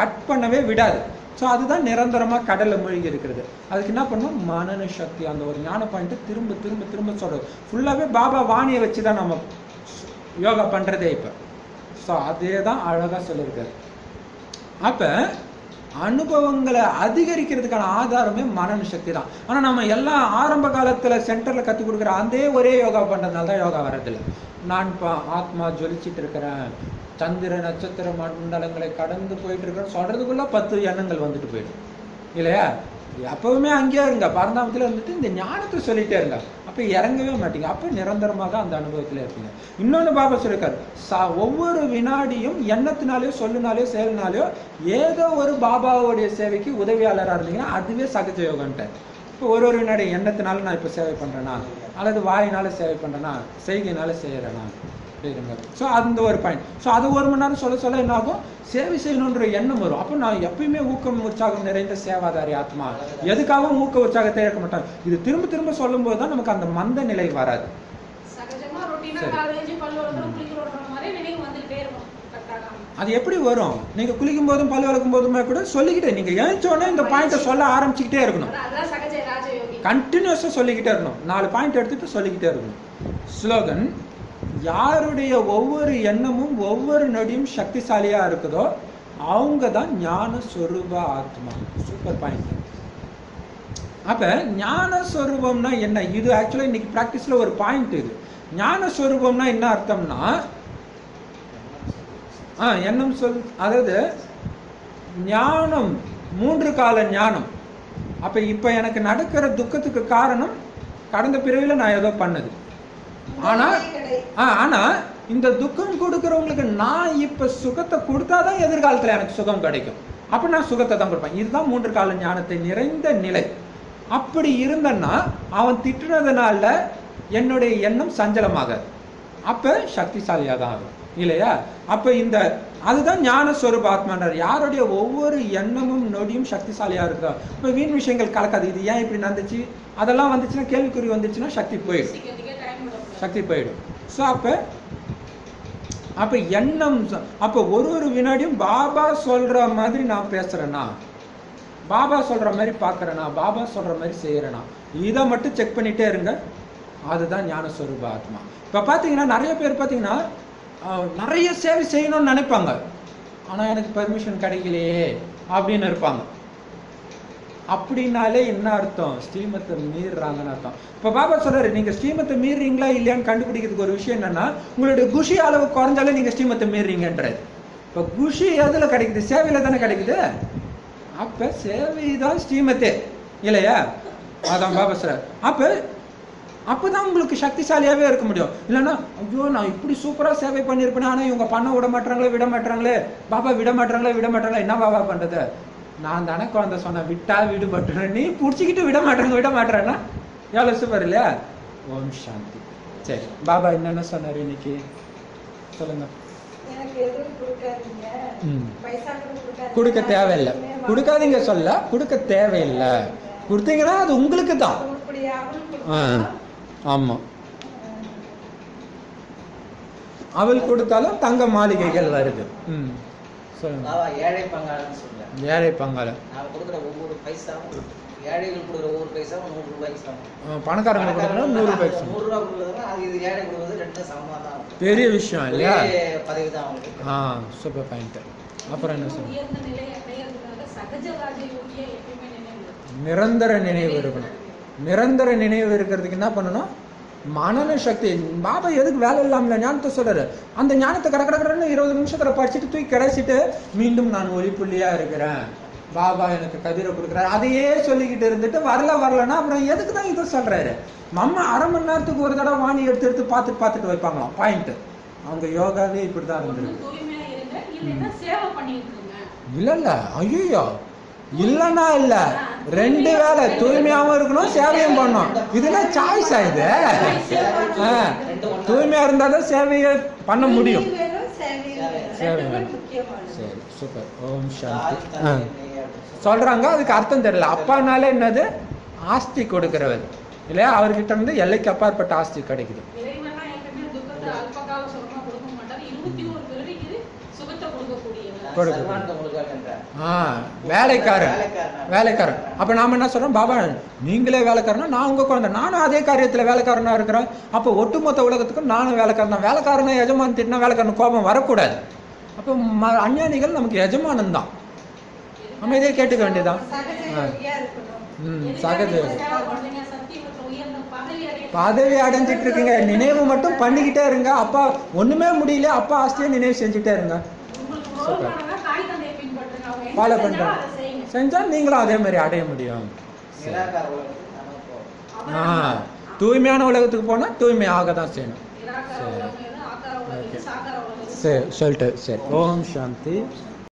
A: கட் பண்ணவே விடாது. ஸோ அதுதான் நிரந்தரமாக கடலில் மூழ்கி இருக்கிறது. அதுக்கு என்ன பண்ணணும்? மனன சக்தி, அந்த ஒரு ஞான பாயிண்ட்டை திரும்ப திரும்ப திரும்ப சொல்கிறது. ஃபுல்லாகவே பாபா வாணியை வச்சு தான் நம்ம யோகா பண்ணுறதே இப்போ. ஸோ அதே தான் அழகாக சொல்லியிருக்காரு. அப்போ அனுபவங்களை அதிகரிக்கிறதுக்கான ஆதாரமே மனன சக்தி தான். ஆனால் நம்ம எல்லாம் ஆரம்ப காலத்தில் சென்டரில் கற்றுக் கொடுக்குற அதே ஒரே யோகா பண்ணுறதுனால தான் யோகா வர்றதில்லை. நான் இப்போ ஆத்மா ஜொலிச்சிட்டு இருக்கிறேன், சந்திர நட்சத்திர மண்டலங்களை கடந்து போயிட்டு இருக்கிறேன்னு சொல்கிறதுக்குள்ளே 10 எண்ணங்கள் வந்துட்டு போயிடும் இல்லையா? எப்பவுமே அங்கேயே இருங்க, பரந்தாமத்தில் இருந்துட்டு இந்த ஞானத்தை சொல்லிகிட்டே இருங்க, அப்போ இறங்கவே மாட்டீங்க. அப்போ நிரந்தரமாக அந்த அனுபவத்தில் இருப்பீங்க. இன்னொன்று பாபா சொல்லியிருக்காரு, ஒவ்வொரு வினாடியும் எண்ணத்தினாலேயோ சொல்லினாலேயோ செயலினாலேயோ ஏதோ ஒரு பாபாவுடைய சேவைக்கு உதவியாளராக இருந்தீங்கன்னா அதுவே சகஜ யோகன்ட்டு. இப்போ ஒரு வினாடி எண்ணத்தினால நான் இப்போ சேவை பண்ணுறேன்னா, அல்லது வாயினால சேவை பண்ணுறேன்னா, செய்கையினால செய்கிறேன்னா அப்படிங்க. ஸோ அந்த ஒரு பாயிண்ட். ஸோ அது 1 மணி நேரம் சொல்ல சொல்ல என்ன ஆகும்? சேவை செய்யணுன்ற எண்ணம் வரும். அப்போ நான் எப்பயுமே ஊக்கம் உற்சாகம் நிறைந்த சேவாதாரி ஆத்மா, எதுக்காகவும் ஊக்க உற்சாகத்தை இருக்க மாட்டேன். இது திரும்ப திரும்ப சொல்லும் போது தான் நமக்கு அந்த மந்த நிலை வராது. அது எப்படி வரும்? நீங்க குளிக்கும் போதும் பல் விளக்கும் போதுமே கூட சொல்லிக்கிட்டே, நீங்க எழுந்தோடனே இந்த பாயிண்ட்டை சொல்ல ஆரம்பிச்சுக்கிட்டே இருக்கணும். கண்டினியூஸா சொல்லிக்கிட்டே இருக்கணும். 4 பாயிண்ட் எடுத்துட்டு சொல்லிக்கிட்டே இருக்கணும். ஸ்லோகன்: யாருடைய ஒவ்வொரு எண்ணமும் ஒவ்வொரு நொடியும் சக்திசாலியா இருக்குதோ அவங்க தான் ஞான சொரூப ஆத்மா. Super point. அப்ப ஞான சொரூபம்னா என்ன? இது ஆக்சுவலா இன்னைக்கு பிராக்டிஸ்ல ஒரு பாயிண்ட். இது ஞான சொரூபம்னா என்ன அர்த்தம்னா, எண்ணம் சொல், அதாவது ஞானம் 3 கால ஞானம். அப்ப இப்ப எனக்கு நடக்கிற துக்கத்துக்கு காரணம் கடந்த பிறவில நான் ஏதோ பண்ணது. ஆனா இந்த துக்கம் கொடுக்கறவங்களுக்கு நான் இப்ப சுகத்தை கொடுத்தாதான் எதிர்காலத்துல எனக்கு சுகம் கிடைக்கும். அப்ப நான் சுகத்தை தான் கொடுப்பேன். இதுதான் 3 கால ஞானத்தை நிறைந்த நிலை. அப்படி இருந்தன்னா அவன் திட்டுனதுனால என்னுடைய எண்ணம் சஞ்சலமாகாது, அப்ப சக்திசாலியா தான் ஆகும் இல்லையா? அப்ப இந்த அதுதான் ஞான ஸ்வரூப ஆத்மான்றார். யாருடைய ஒவ்வொரு எண்ணமும் நொடியும் சக்திசாலியா இருக்கா. இப்ப வீண் விஷயங்கள் கலக்காது. இது ஏன் இப்படி நடந்துச்சு, அதெல்லாம் வந்துச்சுன்னா, கேள்விக்குறி வந்துச்சுன்னா சக்தி போயிடும். ஸோ அப்ப எண்ணம், அப்ப ஒரு வினாடியும் பாபா சொல்ற மாதிரி நான் பேசுறேன்னா, பாபா சொல்ற மாதிரி பார்க்கறேனா, பாபா சொல்ற மாதிரி செய்யறேனா, இதை மட்டும் செக் பண்ணிட்டே இருங்க. அதுதான் ஞான ஸ்வரூப ஆத்மா. இப்ப பாத்தீங்கன்னா நிறைய பேர் பாத்தீங்கன்னா நிறைய சேவை செய்யணும்னு நினைப்பாங்க, ஆனா எனக்கு பெர்மிஷன் கிடைக்கலையே அப்படின்னு இருப்பாங்க. அப்படின்னாலே என்ன அர்த்தம்? ஸ்ரீமத்தை மீறுறாங்கன்னு அர்த்தம். இப்ப பாபா சொல்றாரு, நீங்க ஸ்ரீமத்தை மீறீங்களா இல்லையான்னு கண்டுபிடிக்கிறதுக்கு ஒரு விஷயம் என்னன்னா, உங்களுடைய குஷி அளவு குறைஞ்சாலே நீங்க ஸ்ரீமத்தை மீறீங்கன்றது. இப்ப குஷி எதுல கிடைக்குது? சேவையில தானே கிடைக்குது. அப்ப சேவை தான் ஸ்ரீமத்தே இல்லையா? அதான் பாபா சொல்றாரு. அப்பதான் உங்களுக்கு சக்திசாலியாவே இருக்க முடியும். இல்லைன்னா ஐயோ நான் இப்படி சூப்பரா சேவை பண்ணியிருப்பேன், ஆனா இவங்க பண்ண விட மாட்டாங்களே, பாபா விட மாட்டாங்களே, என்ன பாபா பண்றது? நான் தானே குழந்தை சொன்னேன், விட்டா விடுபட்டுறேன், நீ பிடிச்சிக்கிட்டு விட மாட்டேறேன்னா எவ்வளவு சூப்பர் இல்லையா? ஓம் சாந்தி. சரி, பாபா என்னென்ன சொன்னாரு இன்னைக்கு சொல்லுங்க. கொடுக்க தேவையில்லை, கொடுக்காதீங்க சொல்ல, கொடுக்க தேவையில்லை. கொடுத்தீங்கன்னா அது உங்களுக்கு தான். ஆமா, அவள் கொடுத்தாலும் தங்க மாளிகைகள் வருது. சொல்லுங்க.
C: ஏழை பங்காளன்
A: ஏழை பங்காளன்
C: நான் கொடுக்குற ஒவ்வொரு பைசாவும் ஏழைகள் கொடுக்குற 1 பைசா 100 ரூபாய்க்கு சமம்.
A: பணக்காரங்க கொடுக்கணும் 100 ரூபாய்க்கு சமம்.
C: 100 ரூபா கொடுக்குறதுனா அது இது ஏழை கொடுக்குறது ரெண்டும் சமமா தான் இருக்கும்.
A: பெரிய விஷயம் இல்லையா?
C: பதவி தான் அவங்களுக்கு.
A: Super point. அப்புறம் என்ன சொல்லுங்க?
B: உயர்ந்த நிலையை அடையிறதுக்காக சகஜ ராஜயோகியை எப்பயுமே நினைவு
A: நிரந்தர நினைவு இருக்கணும். நிரந்தர நினைவு இருக்கிறதுக்கு என்ன பண்ணணும்? மனன சக்தி. பாபா எதுக்கு வேலை இல்லாமல் ஞானத்தை சொல்றாரு? அந்த ஞானத்தை கடற்கடன்னு 20 நிமிஷத்துல படிச்சுட்டு தூக்கி கிடைச்சிட்டு மீண்டும் நான் ஒளிப்புள்ளியா இருக்கிறேன், பாபா எனக்கு கதிரை கொடுக்குறாரு, அதையே சொல்லிக்கிட்டு இருந்துட்டு வரலன்னா அப்புறம் எதுக்கு தான் இதை சொல்றாரு? நம்ம அரை மணி நேரத்துக்கு ஒரு தடவை வாணி எடுத்து பார்த்துட்டு வைப்பாங்களாம் பாயிண்ட். அவங்க யோகாவே இப்படிதான் இருந்துருக்கு. இல்ல ஐயோ இல்லன்னா இல்ல, 2 வேலை தூய்மையாவும் இருக்கணும் சேவையும் பண்ணணும். இதுல சாய்ஸ் ஆயுது. தூய்மையா இருந்தாதான் சேவையை பண்ண முடியும். சேவை வேணும். சரி சூப்பர். ஓம் சாந்தி. சொல்றாங்க அதுக்கு அர்த்தம் தெரியல. அப்பானால என்னது? ஆஸ்தி கொடுக்கிறவர் இல்லையா? அவர்கிட்ட இருந்து எல்லைக்கு அப்பாற்பட்ட ஆஸ்தி கிடைக்குது. வேலைக்காரன். அப்ப நாம என்ன சொல்றோம்? பாபா நீங்களே வேலைக்காரனா, நான் உங்க குழந்தை, நானும் அதே காரியத்துல வேலைக்காரனா இருக்கிறேன். அப்ப ஒட்டுமொத்த உலகத்துக்கும் நானும் வேலைக்காரன் தான். வேலைக்காரனா எஜமான் திட்டினா வேலைக்காரன் கோபம் வரக்கூடாது. அப்ப அஞ்ஞானிகள் நமக்கு எஜமானன் தான். நம்ம இதே கேட்டுக்க வேண்டியதான். சகஜ பதவி அடைஞ்சிட்டு இருக்குங்க. நினைவு மட்டும் பண்ணிக்கிட்டே இருங்க. அப்பா ஒண்ணுமே முடியல, அப்பா ஆஸ்தியா நினைவு செஞ்சுட்டே இருங்க. ஃபாலோ பண்றேன் செஞ்சா நீங்களும் அதே மாதிரி அடைய முடியும். தூய்மையான உலகத்துக்கு போனா தூய்மை ஆக தான் செய்யணும். சரி சொல்லிட்டு சரி. ஓம் சாந்தி.